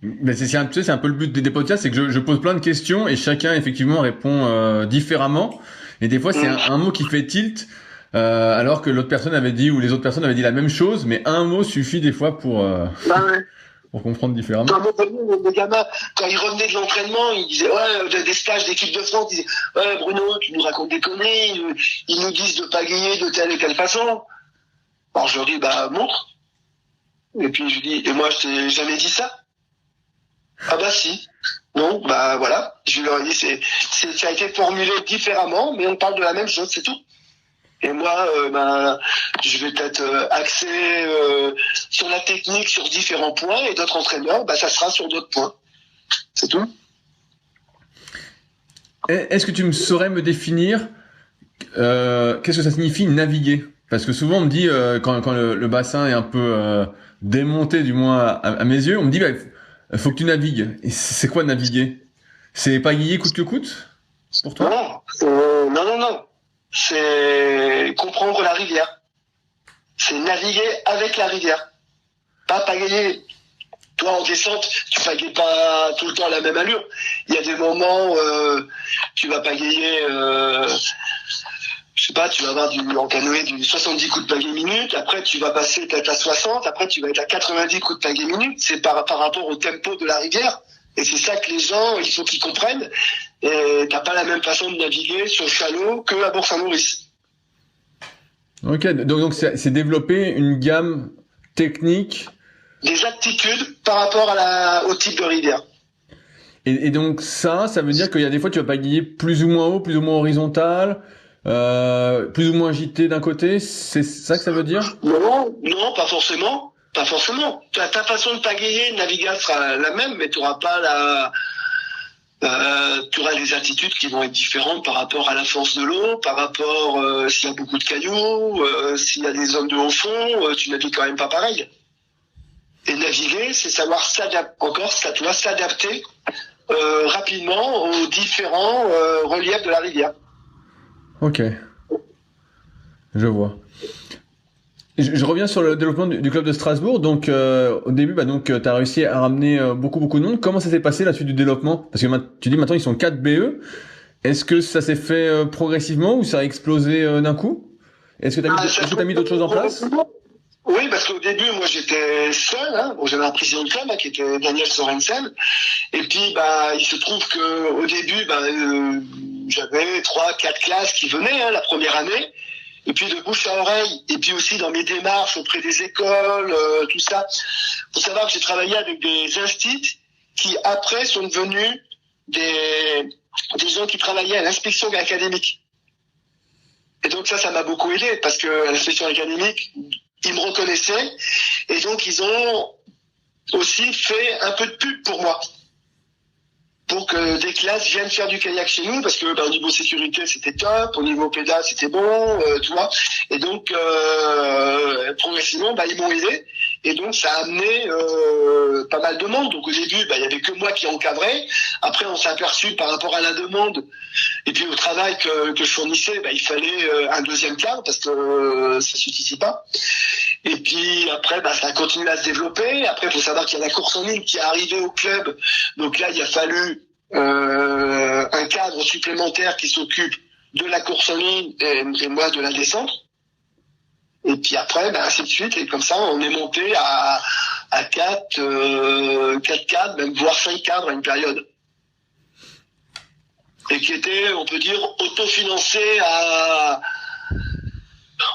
Mais c'est un peu le but des podcasts, c'est que je pose plein de questions et chacun effectivement répond différemment. Et des fois c'est un mot qui fait tilt, alors que l'autre personne avait dit, ou les autres personnes avaient dit la même chose, mais un mot suffit des fois pour comprendre différemment. Les gamins, quand ils revenaient de l'entraînement, ils disaient des stages d'équipe de France, ils disaient Bruno, tu nous racontes des conneries, ils nous disent de pagayer de telle et telle façon. Alors je leur dis montre. Et puis je dis, et moi je t'ai jamais dit ça. Ah si. Non, voilà. Je leur ai dit, ça a été formulé différemment, mais on parle de la même chose, c'est tout. Et moi, je vais peut-être axer sur la technique sur différents points, et d'autres entraîneurs, ça sera sur d'autres points. C'est tout. Est-ce que tu me saurais me définir qu'est-ce que ça signifie naviguer? Parce que souvent on me dit, quand le bassin est un peu démonté, du moins à mes yeux, on me dit faut que tu navigues. Et c'est quoi naviguer? C'est pagayer coûte que coûte pour toi? Non. C'est comprendre la rivière. C'est naviguer avec la rivière. Pas pagayer. Toi, en descente, tu pagayes pas tout le temps à la même allure. Il y a des moments, tu vas pagayer, tu vas avoir en canoë du 70 coups de pagaie minute, après tu vas passer peut-être à 60, après tu vas être à 90 coups de pagaie minute. C'est par rapport au tempo de la rivière Et c'est ça que les gens, il faut qu'ils comprennent. Et t'as pas la même façon de naviguer sur Chalot que à Bourg-Saint-Maurice. Ok, donc c'est développer une gamme technique. Des aptitudes par rapport au type de rivière. Et donc ça veut dire qu'il y a des fois tu vas pagayer plus ou moins haut, plus ou moins horizontal, plus ou moins JT d'un côté, c'est ça que ça veut dire? Non, pas forcément. Pas forcément. Ta façon de pagayer, naviguer sera la même, mais tu auras pas tu auras des attitudes qui vont être différentes par rapport à la force de l'eau, par rapport s'il y a beaucoup de cailloux, s'il y a des zones de haut fond, tu navigues quand même pas pareil. Et naviguer, c'est savoir s'adapter rapidement aux différents reliefs de la rivière. Ok, je vois. Je reviens sur le développement du club de Strasbourg. Donc au début, tu as réussi à ramener beaucoup de monde. Comment ça s'est passé la suite du développement? Parce que tu dis maintenant ils sont 4 BE. Est-ce que ça s'est fait progressivement ou ça a explosé d'un coup? Est-ce que t'as mis d'autres choses en place? Oui, parce qu'au début, moi, j'étais seul. Bon, j'avais un président de club qui était Daniel Sorensen. Et puis, il se trouve que au début, j'avais 3-4 classes qui venaient la première année. Et puis de bouche à oreille, et puis aussi dans mes démarches auprès des écoles, tout ça. Faut savoir que j'ai travaillé avec des instituts qui après sont devenus des gens qui travaillaient à l'inspection académique. Et donc ça m'a beaucoup aidé parce que à l'inspection académique, ils me reconnaissaient et donc ils ont aussi fait un peu de pub pour moi. Pour que des classes viennent faire du kayak chez nous, parce que au niveau sécurité c'était top, au niveau pédale c'était bon, tu vois. Et donc progressivement ils m'ont aidé, et donc ça a amené pas mal de monde. Donc au début il y avait que moi qui encadrais. Après on s'est aperçu par rapport à la demande et puis au travail que je fournissais, il fallait un deuxième cadre parce que ça suffisait pas. Et puis après, ça a continué à se développer. Après, il faut savoir qu'il y a la course en ligne qui est arrivée au club. Donc là, il a fallu un cadre supplémentaire qui s'occupe de la course en ligne et moi de la descente. Et puis après, ainsi de suite. Et comme ça, on est monté à 4 cadres, même voire 5 cadres à une période. Et qui était, on peut dire, autofinancé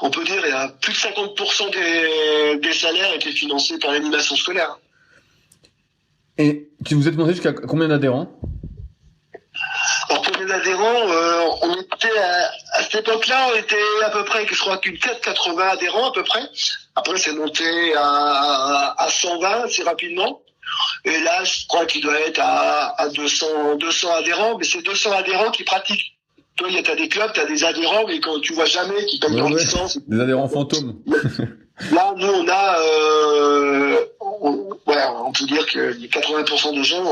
on peut dire, plus de 50% des salaires étaient financés par l'animation scolaire. Et vous êtes monté jusqu'à combien d'adhérents? Alors, combien d'adhérents, on était à cette époque-là, on était à peu près, je crois qu'une 80 adhérents à peu près. Après, c'est monté à 120 assez rapidement. Et là, je crois qu'il doit être à 200 adhérents, mais c'est 200 adhérents qui pratiquent. Toi, t'as des clubs, t'as des adhérents, mais quand tu vois jamais qui payent leur licence. Des adhérents fantômes. Là, nous, on a, on peut dire que 80% des gens,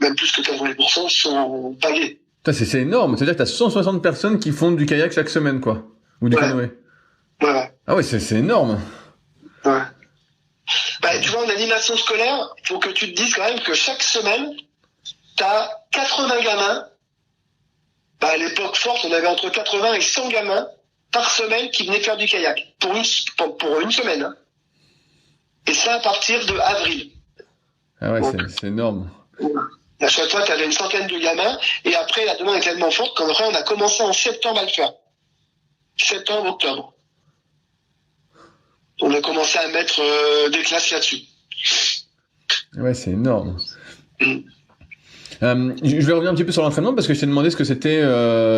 même plus que 80%, sont payés. C'est énorme. C'est-à-dire que t'as 160 personnes qui font du kayak chaque semaine, quoi. Ou du canoë. Ouais. Ah ouais, c'est énorme. Ouais. Tu vois, en animation scolaire, il faut que tu te dises quand même que chaque semaine, t'as 80 gamins. À l'époque forte, on avait entre 80 et 100 gamins par semaine qui venaient faire du kayak pour une semaine. Et ça à partir de avril. Ah ouais, c'est énorme. À chaque fois, tu avais une centaine de gamins, et après, la demande est tellement forte qu'en vrai, on a commencé en septembre à le faire. Septembre, octobre. On a commencé à mettre des classes là-dessus. Ouais, c'est énorme. Je vais revenir un petit peu sur l'entraînement parce que je t'ai demandé ce que c'était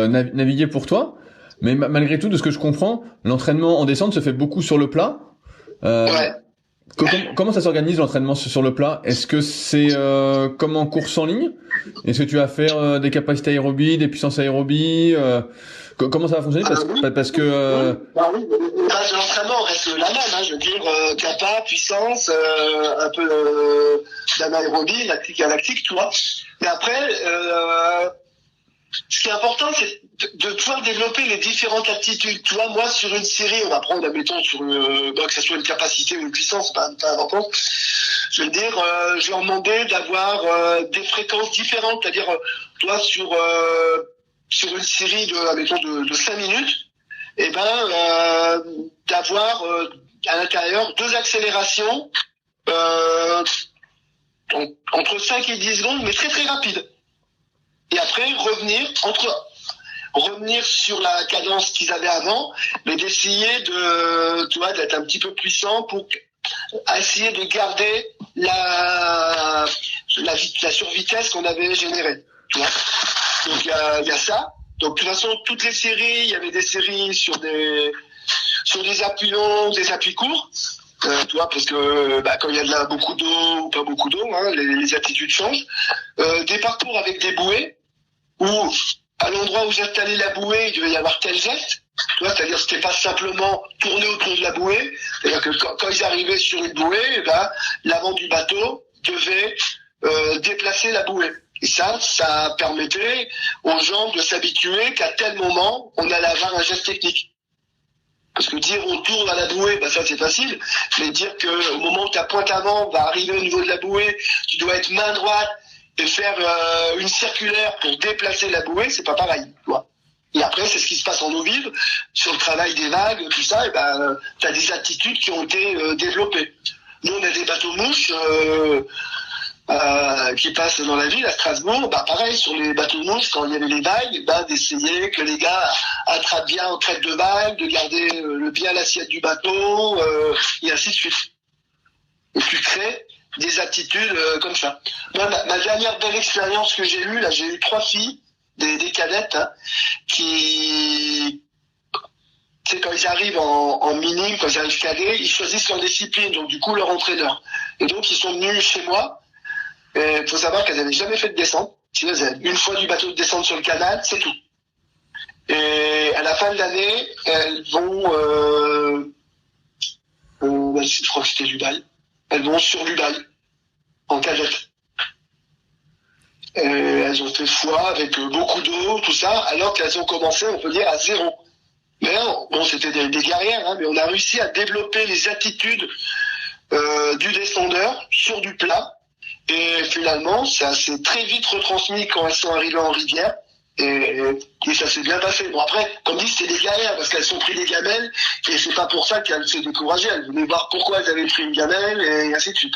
naviguer pour toi. Mais malgré tout, de ce que je comprends, l'entraînement en descente se fait beaucoup sur le plat. Ouais. Comment ça s'organise l'entraînement sur le plat? Est-ce que c'est comme en course en ligne? Est-ce que tu vas faire des capacités aérobies, des puissances aérobies? Comment ça va fonctionner? Parce que oui. L'entraînement reste la même, je veux dire, capa, puissance, un peu d'anaérobie, lactique à lactique, tu vois. Mais après, ce qui est important, c'est de pouvoir développer les différentes aptitudes. Tu vois, moi, sur une série, on va prendre, admettons, que ce soit une capacité ou une puissance, pas important. Je veux dire, je leur demandais d'avoir des fréquences différentes. C'est-à-dire, toi, sur une série de 5 minutes, d'avoir à l'intérieur 2 accélérations entre 5 et 10 secondes, mais très très rapide. Et après, revenir sur la cadence qu'ils avaient avant, mais d'essayer d'être un petit peu puissant pour essayer de garder la survitesse qu'on avait générée. Tu vois. Donc il y a ça. Donc de toute façon, toutes les séries, il y avait des séries sur des appuis longs, des appuis courts. Tu vois, parce que quand il y a beaucoup d'eau ou pas beaucoup d'eau, hein, les attitudes changent. Des parcours avec des bouées, où à l'endroit où j'installais la bouée, il devait y avoir tel geste. Tu vois, c'est-à-dire que c'était pas simplement tourner autour de la bouée. C'est-à-dire que quand ils arrivaient sur une bouée, l'avant du bateau devait déplacer la bouée. Et ça permettait aux gens de s'habituer qu'à tel moment, on allait avoir un geste technique. Parce que dire on tourne à la bouée, ça c'est facile, mais dire que au moment où ta pointe avant va arriver au niveau de la bouée, tu dois être main droite et faire une circulaire pour déplacer la bouée, c'est pas pareil, tu vois. Et après, c'est ce qui se passe en eau vive, sur le travail des vagues, tout ça, et t'as des attitudes qui ont été développées. Nous, on a des bateaux mouches qui passent dans la ville, à Strasbourg, pareil, sur les bateaux mouches, quand il y avait les vagues, d'essayer que les gars attrapent bien en traite de vagues, de garder bien l'assiette du bateau, et ainsi de suite. Et tu crées des attitudes comme ça. Moi, ma dernière belle expérience que j'ai eue, là, j'ai eu 3 filles, des cadettes, hein, qui, tu sais, quand ils arrivent en minime, quand ils arrivent cadets, ils choisissent leur discipline, donc du coup leur entraîneur. Et donc ils sont venus chez moi. Il faut savoir qu'elles n'avaient jamais fait de descente. Sinon, elles avaient une fois du bateau de descente sur le canal, c'est tout. Et à la fin de l'année, elles vont, je crois que c'était Lubaï. Elles vont sur Lubaï, en cadette. Elles ont fait foi avec beaucoup d'eau, tout ça, alors qu'elles ont commencé, on peut dire, à 0. Mais bon, c'était des guerrières, hein, mais on a réussi à développer les attitudes du descendeur sur du plat. Et finalement, ça s'est très vite retransmis quand elles sont arrivées en rivière. Et ça s'est bien passé. Bon, après, comme dit, c'était des guerrières parce qu'elles sont pris des gamelles. Et c'est pas pour ça qu'elles s'est découragées. Elles voulaient voir pourquoi elles avaient pris une gamelle et ainsi de suite.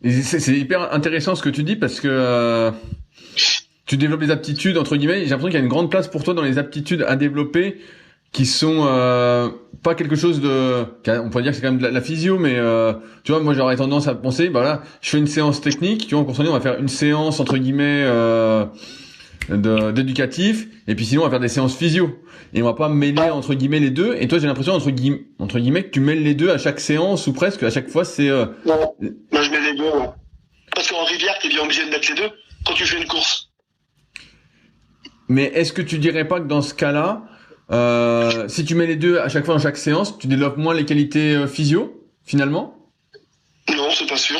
Et c'est hyper intéressant ce que tu dis parce que tu développes des aptitudes, entre guillemets. J'ai l'impression qu'il y a une grande place pour toi dans les aptitudes à développer qui sont pas quelque chose de, on pourrait dire que c'est quand même de la physio, mais tu vois, moi j'aurais tendance à penser, je fais une séance technique, tu vois, en cours, on va faire une séance entre guillemets d'éducatif, et puis sinon on va faire des séances physio, et on va pas mêler entre guillemets les deux. Et toi, j'ai l'impression entre guillemets que tu mêles les deux à chaque séance ou presque à chaque fois. C'est non, moi je mets les deux, ouais. Parce qu'en rivière, t'es bien obligé de mettre les deux quand tu fais une course. Mais est-ce que tu dirais pas que dans ce cas-là, si tu mets les deux à chaque fois dans chaque séance, tu développes moins les qualités physio, finalement? Non, c'est pas sûr.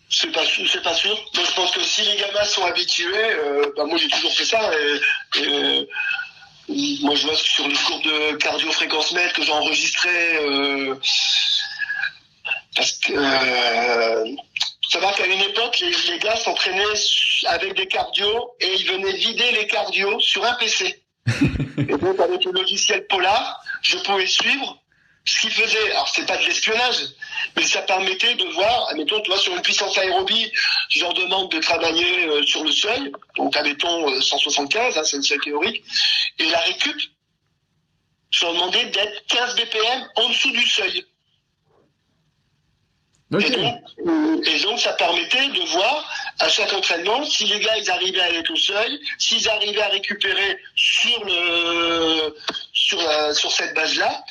C'est pas sûr. Donc, je pense que si les gamins sont habitués, moi j'ai toujours fait ça. Et moi je vois sur les cours de cardio-fréquence mètre que j'ai enregistré, parce que ça va qu'à une époque, les gars s'entraînaient avec des cardios et ils venaient vider les cardios sur un PC. Et donc avec le logiciel Polar, je pouvais suivre ce qu'ils faisaient. Alors c'est pas de l'espionnage, mais ça permettait de voir, admettons, tu vois, sur une puissance aérobie, je leur demande de travailler sur le seuil, donc admettons 175, c'est une seuil théorique, et la récup, je leur demandais d'être 15 BPM en dessous du seuil. Okay. Et donc, ça permettait de voir à chaque entraînement si les gars ils arrivaient à aller au seuil, s'ils arrivaient à récupérer sur cette base-là.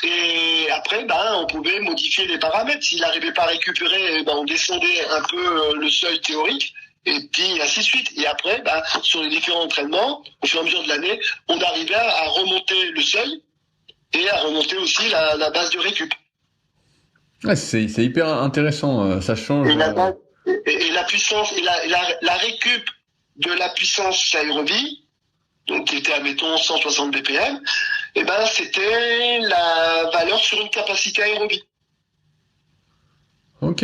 Et après, on pouvait modifier les paramètres. S'ils n'arrivaient pas à récupérer, on descendait un peu le seuil théorique. Et puis ainsi de suite. Et après, sur les différents entraînements, au fur et à mesure de l'année, on arrivait à remonter le seuil et à remonter aussi la base de récup. Ouais, c'est hyper intéressant, ça change. Et la puissance, et la récup de la puissance aérobie, donc qui était, admettons, 160 BPM, c'était la valeur sur une capacité aérobie. Ok.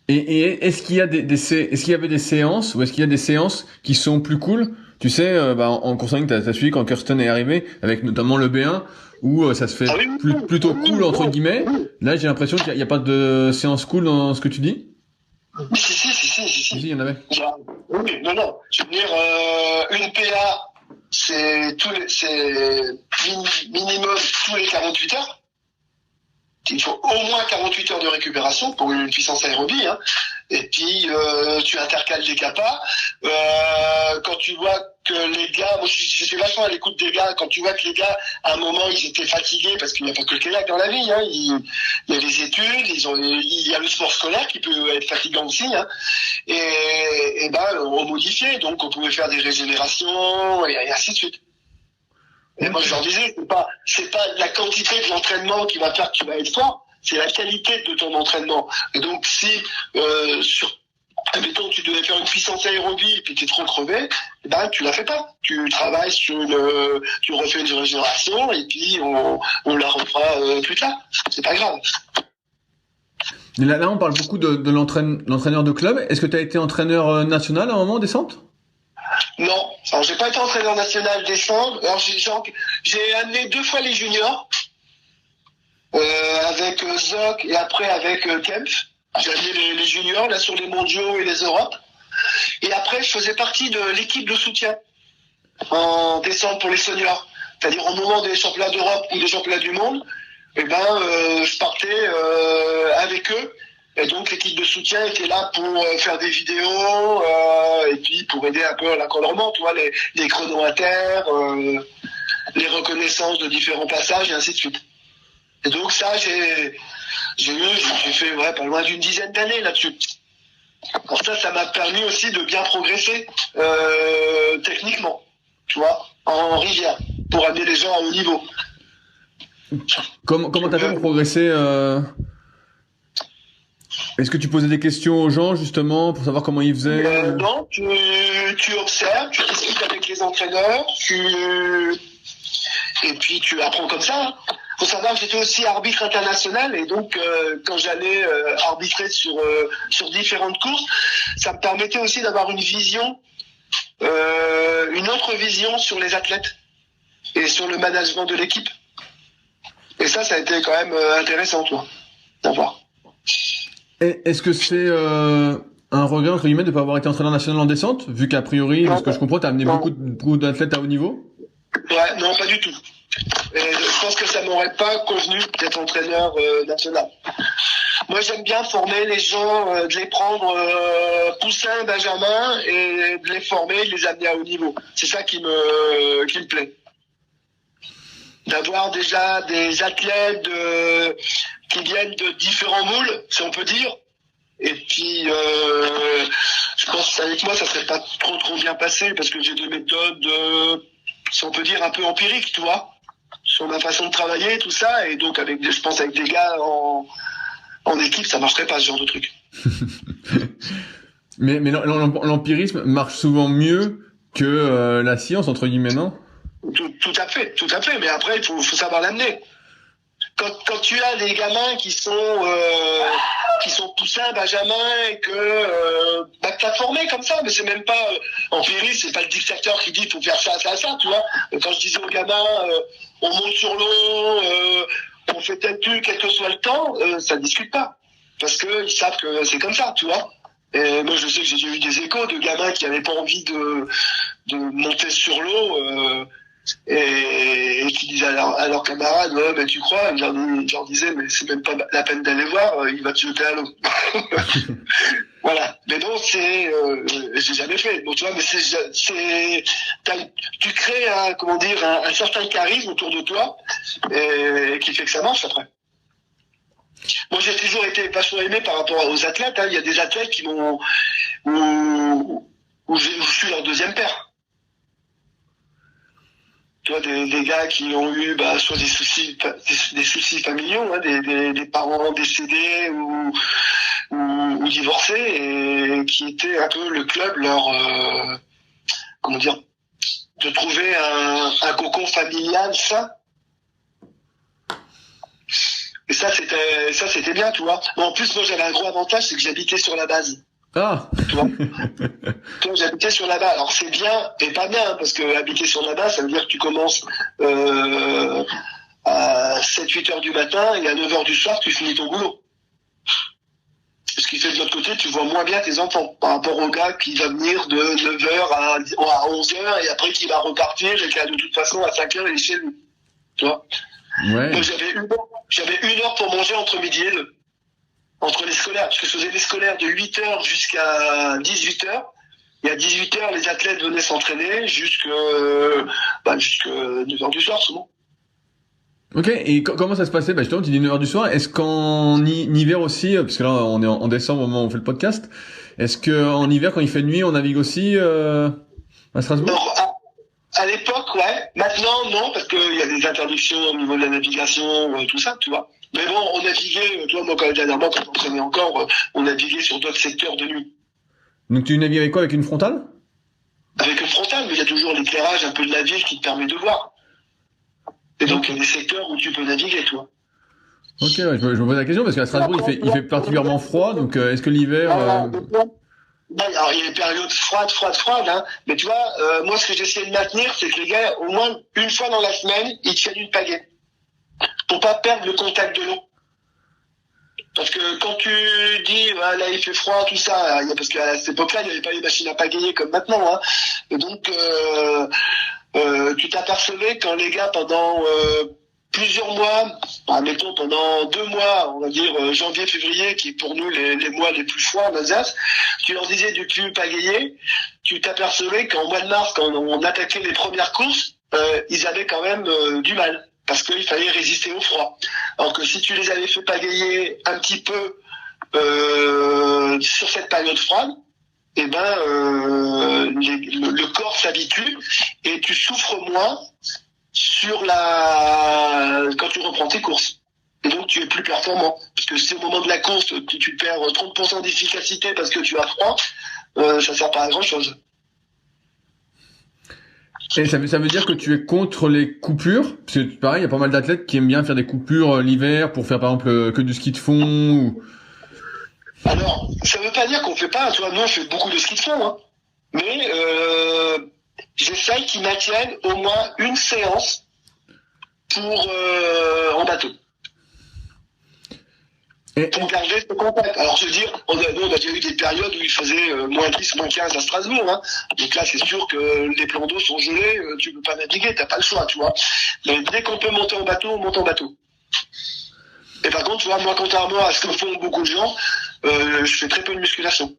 Et est-ce qu'il y a est-ce qu'il y avait des séances, ou est-ce qu'il y a des séances qui sont plus cool Tu sais, en course en ligne, t'as suivi quand Kirsten est arrivé, avec notamment le B1, où ça se fait Ah oui, plutôt cool, entre guillemets. oui. Là, j'ai l'impression qu'il y a pas de séance cool dans ce que tu dis. Si. Si, il y en avait. Oui, non. Je veux dire, une PA, c'est minimum tous les 48 heures. Il faut au moins 48 heures de récupération pour une puissance aérobie, hein. Et puis tu intercales des capas. Quand tu vois que les gars, moi je suis vachement à l'écoute des gars, quand tu vois que les gars, à un moment, ils étaient fatigués, parce qu'il n'y a pas que le kayak dans la vie, hein. Il y a les études, il y a le sport scolaire qui peut être fatigant aussi, hein. Et ben on modifiait, donc on pouvait faire des régénérations et ainsi de suite. Et moi, je leur disais, c'est pas la quantité de l'entraînement qui va faire que tu vas être fort, c'est la qualité de ton entraînement. Et donc, si, admettons, tu devais faire une puissance aérobie et puis tu es trop crevé, ben, tu la fais pas. Tu travailles tu refais une régénération et puis on la refera plus tard. C'est pas grave. Et là, on parle beaucoup de l'entraîneur de club. Est-ce que tu as été entraîneur national à un moment en descente? Non, alors j'ai pas été entraîneur national descendre. Alors j'ai amené 2 fois les juniors avec Zoc et après avec Kempf. J'ai amené les juniors là sur les mondiaux et les Europes. Et après je faisais partie de l'équipe de soutien en descente pour les seniors. C'est-à-dire au moment des championnats d'Europe ou des championnats du monde, je partais avec eux. Et donc l'équipe de soutien était là pour faire des vidéos et puis pour aider un peu à l'encadrement, tu vois, les chronos inter, les reconnaissances de différents passages et ainsi de suite. Et donc ça, j'ai fait pas loin d'une dizaine d'années là-dessus. Alors ça m'a permis aussi de bien progresser techniquement, tu vois, en rivière, pour amener les gens à haut niveau. Comment t'as fait pour progresser Est-ce que tu posais des questions aux gens, justement, pour savoir comment ils faisaient Non, tu observes, tu discutes avec les entraîneurs, et puis tu apprends comme ça. Faut savoir que j'étais aussi arbitre international, et donc quand j'allais arbitrer sur différentes courses, ça me permettait aussi d'avoir une vision, une autre vision sur les athlètes et sur le management de l'équipe. Et ça a été quand même intéressant, toi, d'avoir. Est-ce que c'est un regret, entre guillemets, de ne pas avoir été entraîneur national en descente, vu qu'a priori, de ce que je comprends, t'as amené beaucoup d'athlètes à haut niveau? Ouais, non, pas du tout. Et je pense que ça m'aurait pas convenu d'être entraîneur national. Moi, j'aime bien former les gens, de les prendre poussins, benjamin, et de les former, de les amener à haut niveau. C'est ça qui me plaît. D'avoir déjà des athlètes qui viennent de différents moules, si on peut dire. Et puis, je pense qu'avec moi, ça serait pas trop bien passé parce que j'ai des méthodes, si on peut dire, un peu empiriques, tu vois, sur ma façon de travailler, tout ça. Et donc, je pense avec des gars en équipe, ça marcherait pas, ce genre de truc. mais l'empirisme marche souvent mieux que la science, entre guillemets, non? Tout à fait. Mais après, il faut savoir l'amener. Quand tu as des gamins qui sont poussins, benjamin, et que t'as formé comme ça, mais c'est même pas empiriste, c'est pas le dictateur qui dit il faut faire ça, tu vois. Quand je disais aux gamins, on monte sur l'eau, on fait tel truc, quel que soit le temps, ça ne discute pas. Parce que ils savent que c'est comme ça, tu vois. Et moi, je sais que j'ai eu des échos de gamins qui n'avaient pas envie de monter sur l'eau, et qui disaient à leurs camarades, ouais, mais tu crois? Je leur disais, mais c'est même pas la peine d'aller voir, il va te jeter à l'eau. Voilà. Mais non, j'ai jamais fait. Bon, tu vois, mais tu crées un certain charisme autour de toi, et qui fait que ça marche après. Moi, j'ai toujours été vachement aimé par rapport aux athlètes, hein. Il y a des athlètes qui où je suis leur deuxième père. Tu vois, des gars qui ont eu soit des soucis familiaux, hein, des parents décédés ou divorcés, et qui étaient un peu le club leur de trouver un cocon familial sain. Et ça c'était bien, tu vois. Mais en plus, moi j'avais un gros avantage, c'est que j'habitais sur la base. Ah. Tu vois. Toi, j'habitais sur la base. Alors c'est bien et pas bien, hein, parce que habiter sur la base, ça veut dire que tu commences à 7-8 heures du matin et à 9 heures du soir, tu finis ton boulot. Ce qui fait de l'autre côté, tu vois moins bien tes enfants par rapport au gars qui va venir de 9 heures à 11 heures et après qui va repartir et qui de toute façon à 5 heures il est chez lui. Tu vois. Ouais. Moi, j'avais une heure pour manger entre midi et 2. Entre les scolaires, parce que je faisais les scolaires de 8 heures jusqu'à 18 heures. Et à 18 heures, les athlètes venaient s'entraîner jusqu'à 9 heures du soir, souvent. Ok, et comment ça se passait? Bah justement, tu dis 9h du soir. Est-ce qu'en hiver aussi, parce que là on est en décembre au moment où on fait le podcast, est-ce qu'en hiver quand il fait nuit, on navigue aussi à Strasbourg? Alors, à l'époque, ouais. Maintenant, non, parce qu'il y a des interdictions au niveau de la navigation, tout ça, tu vois. Mais bon, on naviguait, tu vois, moi, dernièrement, quand j'entraînais encore, on naviguait sur d'autres secteurs de nuit. Donc tu navigues avec quoi? Avec une frontale? Avec une frontale, mais il y a toujours l'éclairage un peu de la ville qui te permet de voir. Et donc, il y a des secteurs où tu peux naviguer, toi. Ok, ouais, je me pose la question parce qu'à Strasbourg il fait particulièrement froid, donc est-ce que l'hiver... Alors, il y a des périodes froides, hein. Mais tu vois, moi, ce que j'essaie de maintenir, c'est que les gars, au moins une fois dans la semaine, ils tiennent une pagaie. Pour pas perdre le contact de l'eau. Parce que quand tu dis, ah, là, il fait froid, tout ça, parce qu'à cette époque-là, il n'y avait pas les machines à pagayer comme maintenant, hein. Et donc, tu t'apercevais quand les gars, pendant plusieurs mois, mettons pendant 2 mois, on va dire janvier, février, qui est pour nous les mois les plus froids en Alsace, tu leur disais de plus pagayer, tu t'apercevais qu'en mois de mars, quand on attaquait les premières courses, ils avaient quand même du mal, parce qu'il fallait résister au froid. Alors que si tu les avais fait pagayer un petit peu sur cette période froide, eh ben le corps s'habitue et tu souffres moins quand tu reprends tes courses. Et donc tu es plus performant. Parce que si au moment de la course, tu perds 30% d'efficacité parce que tu as froid, ça sert pas à grand chose. Et ça veut dire que tu es contre les coupures? Parce que pareil, il y a pas mal d'athlètes qui aiment bien faire des coupures l'hiver pour faire par exemple que du ski de fond ou... Alors, ça veut pas dire qu'on fait pas, tu vois, nous on fait beaucoup de ski de fond, hein. Mais j'essaye qu'ils maintiennent au moins une séance pour en bateau. Pour garder ce contact. Alors, je veux dire, on a déjà eu des périodes où il faisait moins 10, moins 15 à Strasbourg, hein. Donc là, c'est sûr que les plans d'eau sont gelés, tu peux pas naviguer, t'as pas le choix, tu vois. Mais dès qu'on peut monter en bateau, on monte en bateau. Et par contre, tu vois, moi, contrairement à ce que font beaucoup de gens, je fais très peu de musculation.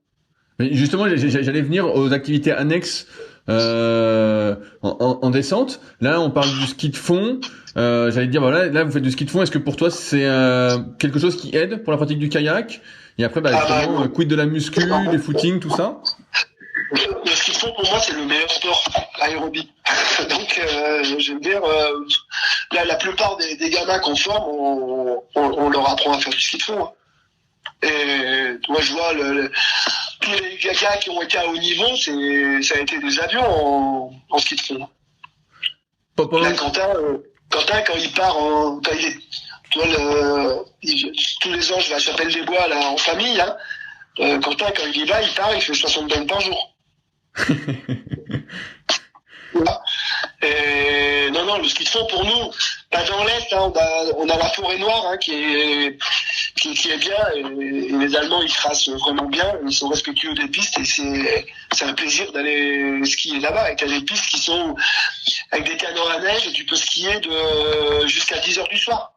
Mais justement, j'allais venir aux activités annexes en descente. Là, on parle du ski de fond. J'allais dire, voilà, là, vous faites du ski de fond. Est-ce que pour toi, c'est quelque chose qui aide pour la pratique du kayak? Et après, justement, quid de la muscu, des footings, tout ça? Le ski de fond, pour moi, c'est le meilleur sport aérobie. Donc, je veux dire, là, la plupart des gamins qu'on forme, on leur apprend à faire du ski de fond, hein. Et moi, je vois tous les gars qui ont été à haut niveau, ça a été des avions en ski de fond. Là, Quentin, quand il part tu vois, tous les ans, je vais à Chapelle-des-Bois, là, en famille, hein. Quentin, quand il y va, il part, il fait 60 bornes par jour. Voilà. Et non, le ski de fond pour nous, dans l'Est, hein, on a la forêt noire, hein, qui est bien, et les Allemands ils tracent vraiment bien, ils sont respectueux des pistes et c'est un plaisir d'aller skier là-bas. Et t'as des pistes qui sont avec des canons à neige et tu peux skier jusqu'à 10 heures du soir.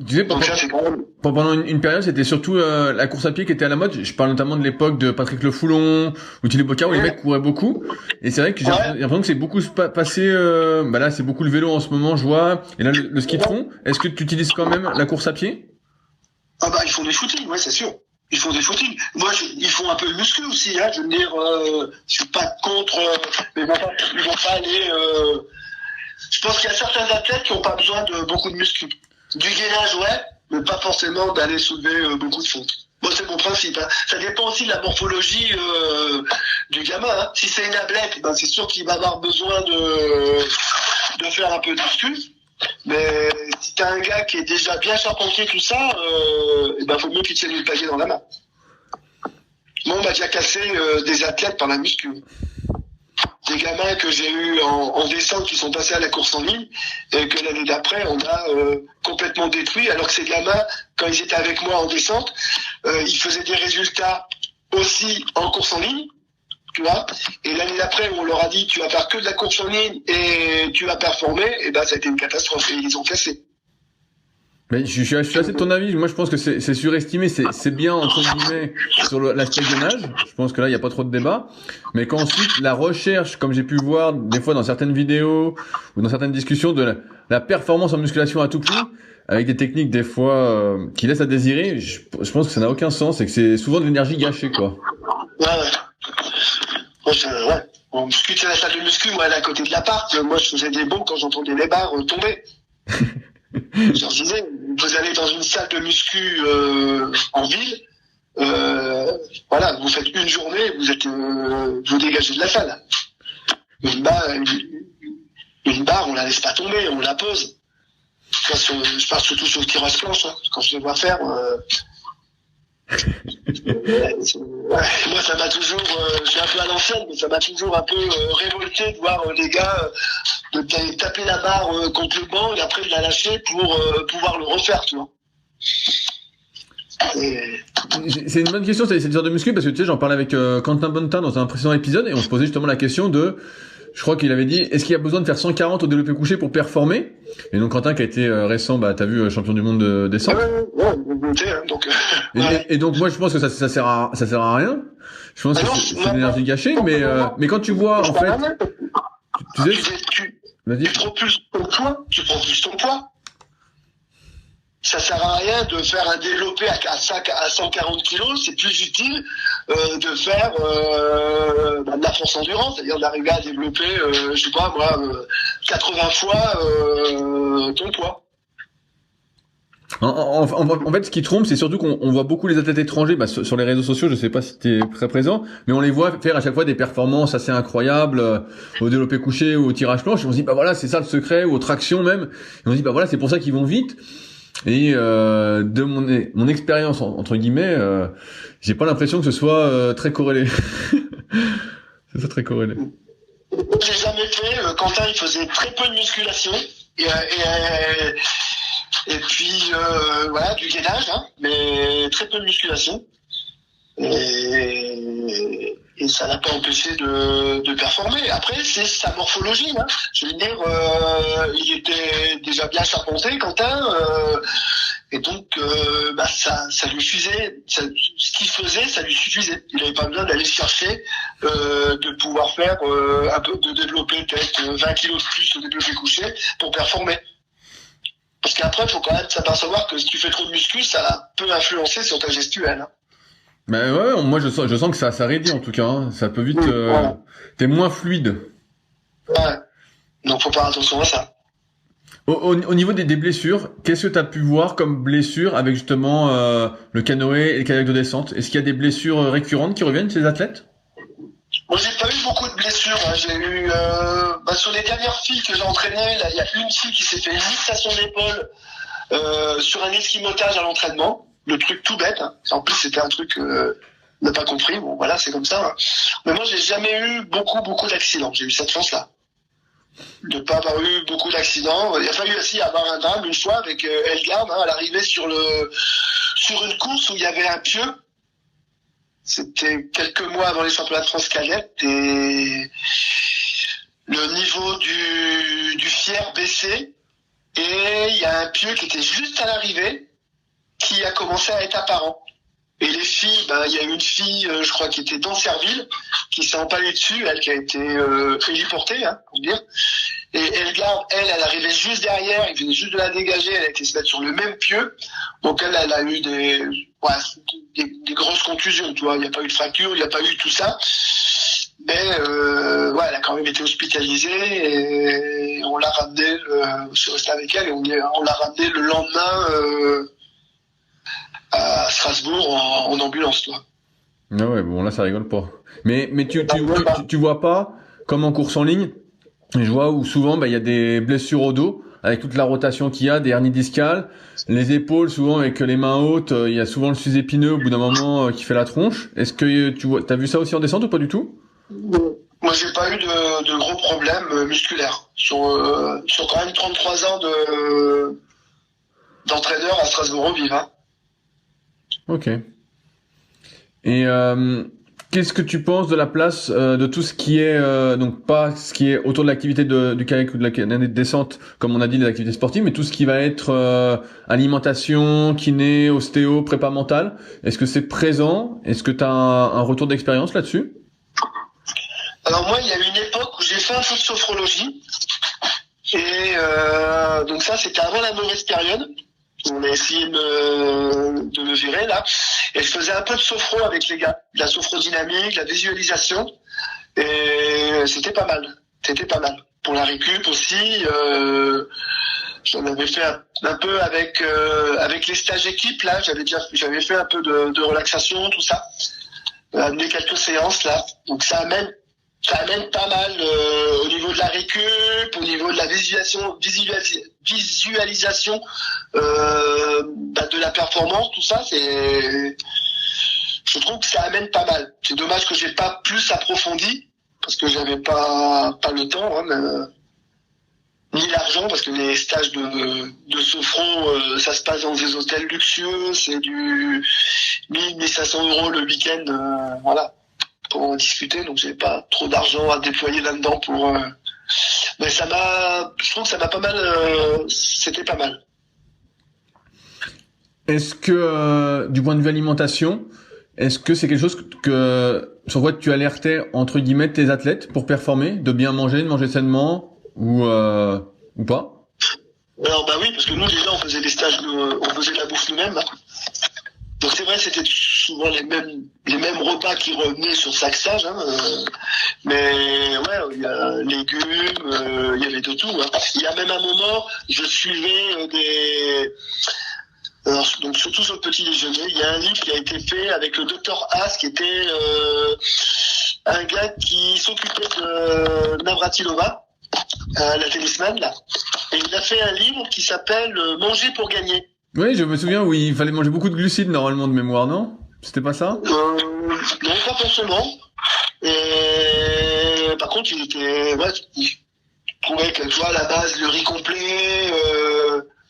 Tu sais, pendant une période, c'était surtout la course à pied qui était à la mode. Je parle notamment de l'époque de Patrick Le Foulon ou Thierry Bocard où les mecs couraient beaucoup. Et c'est vrai que j'ai l'impression que c'est beaucoup passé. Là, c'est beaucoup le vélo en ce moment, je vois. Et là, le ski de fond. Est-ce que tu utilises quand même la course à pied? Ah bah, ils font des footings, ouais, c'est sûr. Ils font des footings. Moi, ils font un peu de muscu aussi, hein. Je veux dire, je suis pas contre, mais ils vont pas aller. Je pense qu'il y a certains athlètes qui ont pas besoin de beaucoup de muscu. Du gainage, ouais, mais pas forcément d'aller soulever beaucoup de fonte. Moi, c'est mon principe, hein. Ça dépend aussi de la morphologie du gamin, hein. Si c'est une ablette, c'est sûr qu'il va avoir besoin de faire un peu de muscu. Mais si t'as un gars qui est déjà bien charpentier, tout ça, faut mieux qu'il tienne une pagaie dans la main. Moi, on m'a déjà cassé des athlètes par la muscu. Des gamins que j'ai eu en descente qui sont passés à la course en ligne et que l'année d'après, on a complètement détruit, alors que ces gamins, quand ils étaient avec moi en descente, ils faisaient des résultats aussi en course en ligne, tu vois. Et l'année d'après, on leur a dit, tu vas faire que de la course en ligne et tu vas performer, et ben ça a été une catastrophe et ils les ont cassés. Mais je suis assez de ton avis. Moi, je pense que c'est surestimé. C'est bien, entre guillemets, sur l'aspect gainage. Je pense que là, il n'y a pas trop de débat. Mais qu'ensuite, la recherche, comme j'ai pu voir des fois dans certaines vidéos ou dans certaines discussions, de la performance en musculation à tout prix, avec des techniques des fois qui laissent à désirer, je pense que ça n'a aucun sens et que c'est souvent de l'énergie gâchée, quoi. Ouais. Moi, ouais. On muscu, c'est la salle de muscu, moi, elle est à côté de l'appart. Moi, je faisais des bons quand j'entendais les barres tomber. Je leur disais, vous allez dans une salle de muscu en ville, voilà, vous faites une journée, vous dégagez de la salle. Une barre, on la laisse pas tomber, on la pose. Je parle surtout sur le tirage planche, hein, quand je les vois faire. Moi, ça m'a toujours, je suis un peu à l'ancienne, mais ça m'a toujours un peu révolté de voir les gars de taper la barre contre le banc et après de la lâcher pour pouvoir le refaire, tu vois. C'est une bonne question, cette histoire de muscu, parce que tu sais, j'en parlais avec Quentin Bonnetin dans un précédent épisode et on se posait justement la question de, je crois qu'il avait dit, est-ce qu'il y a besoin de faire 140 au développé couché pour performer? Et donc Quentin qui a été récent, t'as vu, champion du monde de descente. Donc. Et donc moi je pense que ça sert à rien. Je pense que c'est de l'énergie gâchée, mais quand tu vois en fait, tu propulses ton poids. Ça sert à rien de faire un développé à 140 kilos, c'est plus utile de faire de la force endurance, c'est-à-dire d'arriver à développer, 80 fois ton poids. En fait, ce qui trompe, c'est surtout qu'on voit beaucoup les athlètes étrangers, sur les réseaux sociaux, je sais pas si t'es très présent, mais on les voit faire à chaque fois des performances assez incroyables, au développé couché ou au tirage planche, et on se dit, voilà, c'est ça le secret, ou aux tractions même, et on se dit, voilà, c'est pour ça qu'ils vont vite. Et de mon expérience entre guillemets, j'ai pas l'impression que ce soit très corrélé. C'est très corrélé. J'ai jamais fait. Quentin, il faisait très peu de musculation et puis voilà, du gainage, hein, mais très peu de musculation. Et ça n'a pas empêché de performer. Après, c'est sa morphologie. Hein. Je veux dire, il était déjà bien charpenté, Quentin, et donc ça lui suffisait. Ce qu'il faisait, ça lui suffisait. Il n'avait pas besoin d'aller chercher, de pouvoir faire un peu de développer peut-être 20 kilos de plus au développé couché pour performer. Parce qu'après, il faut quand même s'apercevoir que si tu fais trop de muscu, ça peut influencer sur ta gestuelle. Hein. Ben ouais, moi je sens que ça réduit en tout cas, hein. Ça peut vite, t'es moins fluide. Ouais. Donc faut faire attention à ça. Au niveau des blessures, qu'est-ce que t'as pu voir comme blessures avec justement le canoë et le kayak de descente? Est-ce qu'il y a des blessures récurrentes qui reviennent chez les athlètes? Moi j'ai pas eu beaucoup de blessures. Hein. J'ai eu sur les dernières filles que j'ai entraînées, là il y a une fille qui s'est fait une luxation d'épaule sur un esquimotage à l'entraînement. Le truc tout bête, hein. En plus c'était un truc on n'a pas compris, bon voilà c'est comme ça. Hein. Mais moi j'ai jamais eu beaucoup d'accidents, j'ai eu cette chance-là. De pas avoir eu beaucoup d'accidents. Il a fallu aussi avoir un drame une fois avec Elgarde, hein, à l'arrivée sur une course où il y avait un pieu. C'était quelques mois avant les championnats de France cadette et le niveau du fier baissait et il y a un pieu qui était juste à l'arrivée qui a commencé à être apparent. Et les filles, il y a une fille, je crois, qui était dans Serville, qui s'est empalée dessus, elle qui a été héliportée, hein, pour dire. Et elle arrivait juste derrière, il venait juste de la dégager, elle a été se mettre sur le même pieu. Donc elle a eu des grosses contusions, tu vois. Il n'y a pas eu de fracture, il n'y a pas eu tout ça. Mais elle a quand même été hospitalisée et on l'a ramenée, je suis resté avec elle et on l'a ramenée le lendemain à Strasbourg en ambulance, toi. Ah ouais, bon là ça rigole pas. Mais tu vois pas comme en course en ligne, je vois où souvent il y a des blessures au dos avec toute la rotation qu'il y a, des hernies discales, les épaules souvent avec les mains hautes, il y a souvent le sus-épineux au bout d'un moment qui fait la tronche. Est-ce que t'as vu ça aussi en descente ou pas du tout? Moi, j'ai pas eu de gros problèmes musculaires. Sur quand même 33 ans d'entraîneur à Strasbourg-Vive. Hein. Ok. Et qu'est-ce que tu penses de la place de tout ce qui est donc pas ce qui est autour de l'activité du kayak ou de la descente, comme on a dit, des activités sportives, mais tout ce qui va être alimentation, kiné, ostéo, prépa mentale. Est-ce que c'est présent? Est-ce que tu as un retour d'expérience là-dessus? Alors moi, il y a eu une époque où j'ai fait un peu de sophrologie. Et donc ça, c'était avant la mauvaise période. On a essayé de me virer là. Et je faisais un peu de sophro avec les gars. De la sophodynamique, de la visualisation. Et c'était pas mal. C'était pas mal. Pour la récup aussi, j'en avais fait un peu avec les stages équipes là. J'avais fait un peu de relaxation, tout ça. Amené quelques séances là. Donc ça amène pas mal au niveau de la récup, au niveau de la visualisation de la performance, tout ça, je trouve que ça amène pas mal. C'est dommage que j'ai pas plus approfondi, parce que j'avais pas le temps, hein, ni l'argent, parce que les stages de sophro, ça se passe dans des hôtels luxueux, c'est du 1 500 € le week-end, voilà. Pour en discuter, donc j'ai pas trop d'argent à déployer là-dedans mais je trouve que ça m'a pas mal, c'était pas mal. Est-ce que, du point de vue alimentation, est-ce que c'est quelque chose sur quoi tu alertais, entre guillemets, tes athlètes pour performer, de bien manger, de manger sainement, ou pas? Alors, bah oui, parce que nous, déjà, on faisait des stages, on faisait de la bouffe nous-mêmes, hein. Donc c'est vrai, c'était souvent les mêmes repas qui revenaient sur chaque stage, hein, mais ouais, il y a légumes, il y avait de tout. Hein. Il y a même un moment, je suivais donc surtout sur le petit déjeuner, il y a un livre qui a été fait avec le docteur Haas, qui était un gars qui s'occupait de Navratilova, la tennisman là, et il a fait un livre qui s'appelle Manger pour gagner. Oui, je me souviens où il fallait manger beaucoup de glucides normalement de mémoire, non? C'était pas ça? Non, pas forcément. Et par contre, il trouvait que, tu vois, à la base, le riz complet,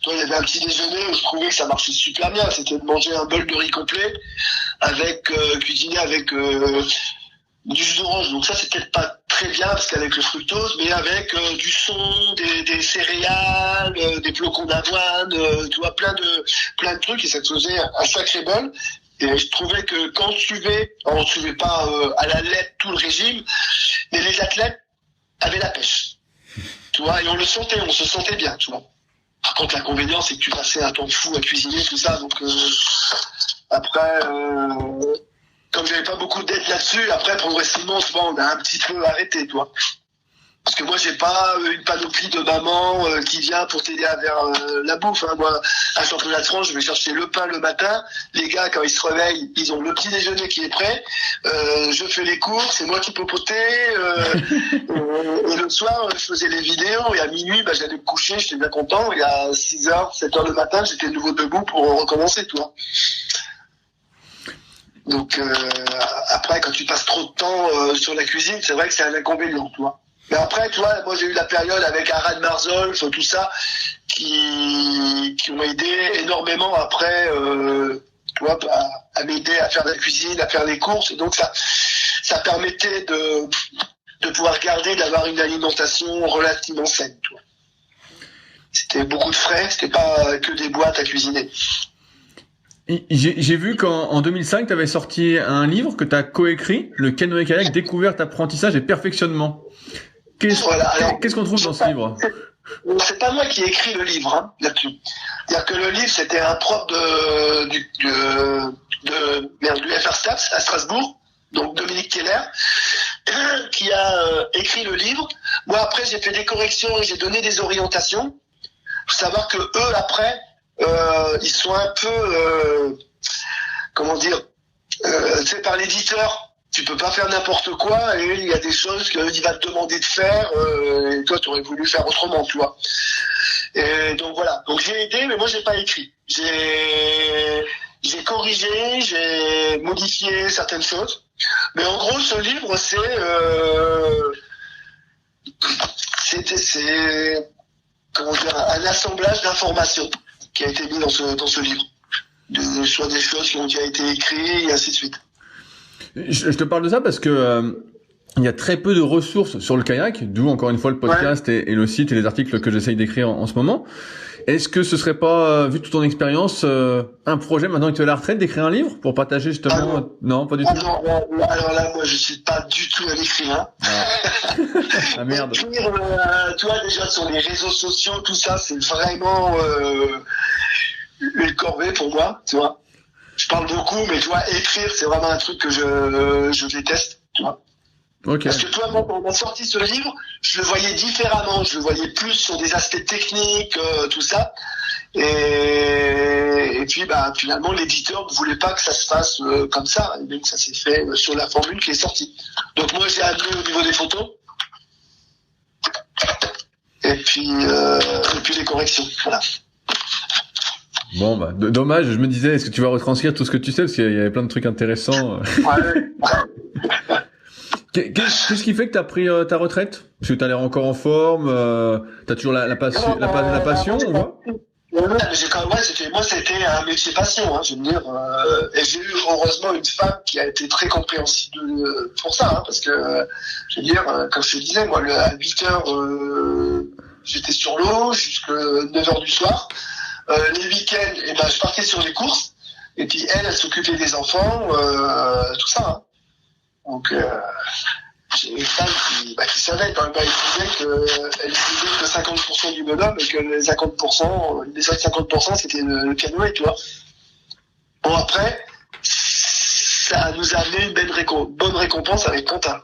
il y avait un petit déjeuner, je trouvais que ça marchait super bien. C'était de manger un bol de riz complet cuisiné avec du jus d'orange. Donc ça, c'était pas très bien parce qu'avec le fructose, mais avec du son, des céréales, des flocons d'avoine, tu vois, plein de trucs, et ça te faisait un sacré bol. Et je trouvais que quand on suivait pas à la lettre tout le régime, mais les athlètes avaient la pêche. Tu vois, et on se sentait bien, tu vois. Par contre, l'inconvénient, c'est que tu passais un temps fou à cuisiner, tout ça, donc après, comme j'avais pas beaucoup d'aide là-dessus, après, progressivement, souvent, on a un petit peu arrêté, tu vois. Parce que moi, j'ai pas une panoplie de maman qui vient pour t'aider à faire la bouffe. Hein. Moi, à championnat de France, je vais chercher le pain le matin. Les gars, quand ils se réveillent, ils ont le petit déjeuner qui est prêt. Je fais les courses, c'est moi qui popotais. Et le soir, je faisais les vidéos. Et à minuit, j'allais me coucher, j'étais bien content. Et à 6h, 7h le matin, j'étais de nouveau debout pour recommencer, tu vois. Donc, après, quand tu passes trop de temps sur la cuisine, c'est vrai que c'est un inconvénient, tu vois. Mais après, tu vois, moi j'ai eu la période avec Arad Marzolf, tout ça, qui ont aidé énormément après, tu vois, à m'aider à faire la cuisine, à faire les courses. Et donc ça permettait de pouvoir d'avoir une alimentation relativement saine, tu vois. C'était beaucoup de frais, c'était pas que des boîtes à cuisiner. J'ai vu qu'en 2005, tu avais sorti un livre que tu as coécrit, Le canoë-kayak, découverte, apprentissage et perfectionnement. Qu'est-ce qu'on trouve dans ce livre? C'est pas moi qui ai écrit le livre, hein, là-dessus. C'est-à-dire que le livre, c'était un prof du FR Stats à Strasbourg, donc Dominique Keller, qui a écrit le livre. Moi, après, j'ai fait des corrections et j'ai donné des orientations. Faut savoir que eux, après, ils sont un peu, tu sais, par l'éditeur. Tu peux pas faire n'importe quoi et il y a des choses qu'il va te demander de faire et toi tu aurais voulu faire autrement, tu vois. Et donc voilà. Donc j'ai aidé, mais moi j'ai pas écrit. J'ai corrigé, j'ai modifié certaines choses. Mais en gros, ce livre, c'est comment dire, un assemblage d'informations qui a été mis dans ce livre. Soit des choses qui ont déjà été écrites et ainsi de suite. Je te parle de ça parce que il y a très peu de ressources sur le kayak, d'où encore une fois le podcast et le site et les articles que j'essaye d'écrire en ce moment. Est-ce que ce serait pas, vu toute ton expérience, un projet maintenant que tu es à la retraite, d'écrire un livre pour partager justement Non, pas du tout. Non, alors là, moi, je suis pas du tout un écrivain. Ah merde. Écrire, toi, déjà sur les réseaux sociaux, tout ça, c'est vraiment une corvée pour moi, tu vois. Je parle beaucoup, mais tu vois, écrire, c'est vraiment un truc que je déteste, tu vois. Okay. Parce que toi, moi, quand on a sorti ce livre, je le voyais différemment. Je le voyais plus sur des aspects techniques, tout ça. Et puis, bah, finalement, l'éditeur ne voulait pas que ça se fasse comme ça. Et donc, ça s'est fait sur la formule qui est sortie. Donc, moi, j'ai amené au niveau des photos. Et puis les corrections. Voilà. Bon, bah, dommage. Je me disais, est-ce que tu vas retranscrire tout ce que tu sais? Parce qu'il y avait plein de trucs intéressants. Ouais. Qu'est-ce qui fait que t'as pris ta retraite? Parce que t'as l'air encore en forme, t'as toujours la passion, on voit. Moi, c'était un métier passion, hein, je veux dire. Et j'ai eu heureusement une femme qui a été très compréhensible pour ça, hein, parce que, je veux dire, comme je te disais, moi, à 8 heures, j'étais sur l'eau jusqu'à 9 heures du soir. Les week-ends, je partais sur les courses. Et puis elle s'occupait des enfants, tout ça. Hein. Donc, j'ai une femme qui savait quand elle disait que 50% du bonhomme et que les 50%, les autres 50%, c'était le canoë, tu vois. Bon, après, ça nous a amené une bonne récompense avec Quentin.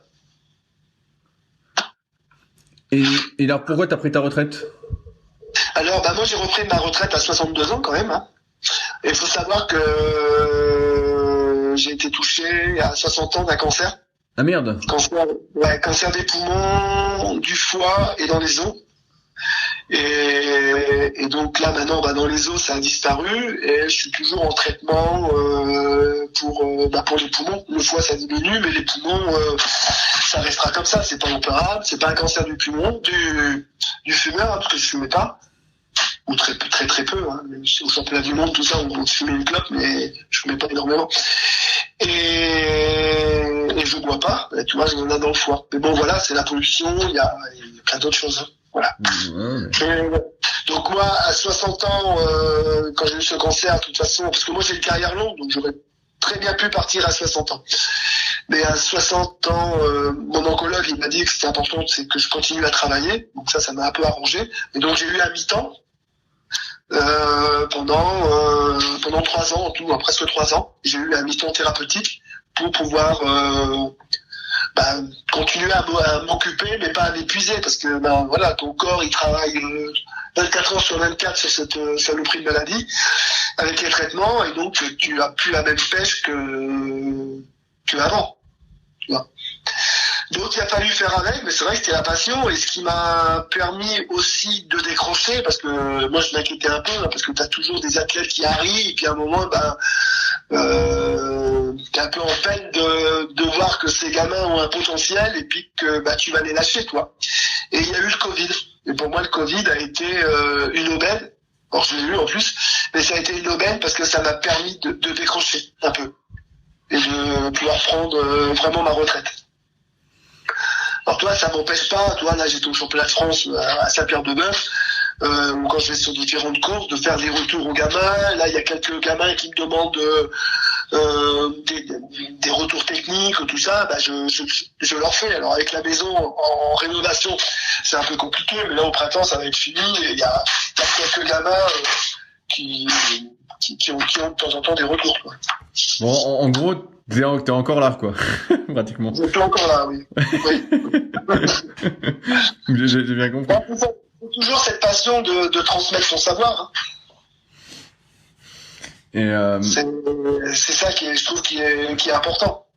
Et alors, pourquoi t'as pris ta retraite? Alors, moi, j'ai repris ma retraite à 62 ans quand même. Hein. Et il faut savoir que j'ai été touché à 60 ans d'un cancer. Ah merde. Cancer des poumons, du foie et dans les os. Et donc là maintenant, dans les os, ça a disparu et je suis toujours en traitement pour les poumons. Le foie, ça diminue, mais les poumons, ça restera comme ça. C'est pas opérable. C'est pas un cancer du poumon, du fumeur, hein, parce que je fumais pas. Ou très peu, hein. Au championnat du monde, tout ça, on fumait une clope, mais je fumais pas énormément. Et je bois pas, tu vois, j'en ai dans le foie. Mais bon, voilà, c'est la pollution, il y a plein d'autres choses. Hein. Voilà. Donc moi, à 60 ans, quand j'ai eu ce cancer, de toute façon, parce que moi j'ai une carrière longue, donc j'aurais très bien pu partir à 60 ans. Mais à 60 ans, mon oncologue, il m'a dit que c'était important, c'est que je continue à travailler. Donc ça m'a un peu arrangé. Et donc j'ai eu un mi-temps. Pendant 3 ans en tout, presque 3 ans, j'ai eu un mi-temps thérapeutique pour pouvoir continuer à m'occuper, mais pas à m'épuiser, parce que voilà, ton corps il travaille 24 heures sur 24 sur cette saloperie de maladie avec les traitements, et donc tu as plus la même pêche que avant, tu vois. Donc il a fallu faire avec, mais c'est vrai que c'était la passion, et ce qui m'a permis aussi de décrocher, parce que moi je m'inquiétais un peu, hein, parce que tu as toujours des athlètes qui arrivent, et puis à un moment, t'es un peu en peine de voir que ces gamins ont un potentiel, et puis que tu vas les lâcher, toi. Et il y a eu le Covid, et pour moi le Covid a été une aubaine, alors je l'ai eu en plus, mais ça a été une aubaine parce que ça m'a permis de décrocher un peu, et de pouvoir prendre vraiment ma retraite. Alors toi, ça m'empêche pas, toi là j'étais au championnat de France à Saint-Pierre-de-Bœuf, quand je vais sur différentes courses, de faire des retours aux gamins. Là il y a quelques gamins qui me demandent des retours techniques, tout ça, je leur fais. Alors avec la maison en rénovation, c'est un peu compliqué, mais là au printemps ça va être fini, et il y a quelques gamins qui ont de temps en temps des retours, quoi. Bon, en gros, t'es encore là, quoi. Pratiquement. Je suis encore là, oui. J'ai bien compris. C'est toujours cette passion de transmettre son savoir. Et c'est ça je trouve qui est important.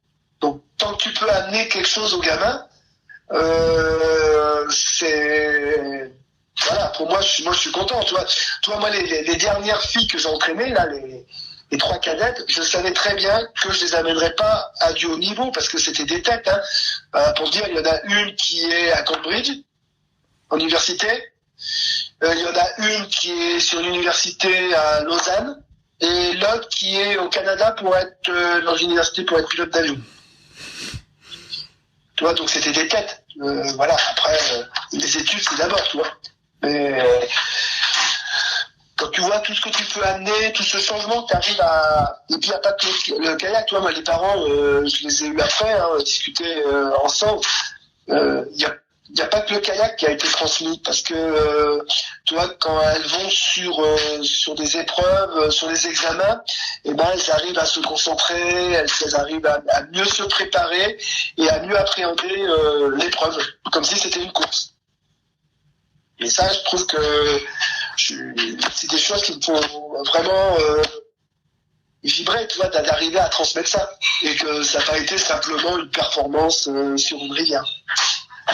Donc, tant que tu peux amener quelque chose aux gamins, voilà, pour moi, je suis content. Tu vois, moi, les dernières filles que j'ai entraînées, là, les 3 cadettes, je savais très bien que je les amènerais pas à du haut niveau parce que c'était des têtes. Hein. Pour dire, il y en a une qui est à Cambridge, en université. Il y en a une qui est sur l'université à Lausanne et l'autre qui est au Canada pour être dans une université pour être pilote d'avion. Tu vois, donc c'était des têtes. Voilà, après, les études, c'est d'abord, tu vois. Mais quand tu vois tout ce que tu peux amener, tout ce changement, tu arrives à... Et puis, il n'y a pas que le kayak. Tu vois, moi, les parents, je les ai eu après, discuter ensemble. Il n'y a pas que le kayak qui a été transmis parce que, tu vois, quand elles vont sur des épreuves, sur des examens, eh ben, elles arrivent à se concentrer, elles arrivent à mieux se préparer et à mieux appréhender l'épreuve, comme si c'était une course. Et ça, je trouve que c'est des choses qui me font vraiment vibrer, tu vois, d'arriver à transmettre ça. Et que ça n'a pas été simplement une performance sur une rivière.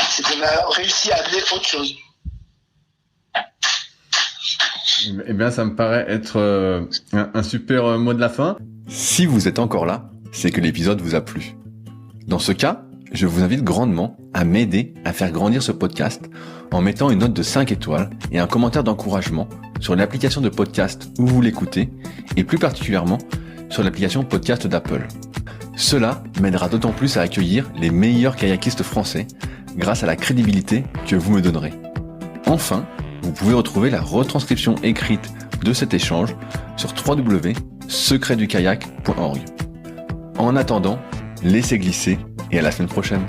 C'est qu'on a réussi à amener autre chose. Eh bien, ça me paraît être un super mot de la fin. Si vous êtes encore là, c'est que l'épisode vous a plu. Dans ce cas, je vous invite grandement à m'aider à faire grandir ce podcast en mettant une note de 5 étoiles et un commentaire d'encouragement sur l'application de podcast où vous l'écoutez et plus particulièrement sur l'application podcast d'Apple. Cela m'aidera d'autant plus à accueillir les meilleurs kayakistes français grâce à la crédibilité que vous me donnerez. Enfin, vous pouvez retrouver la retranscription écrite de cet échange sur www.secretdukayak.org. En attendant, laissez glisser et à la semaine prochaine.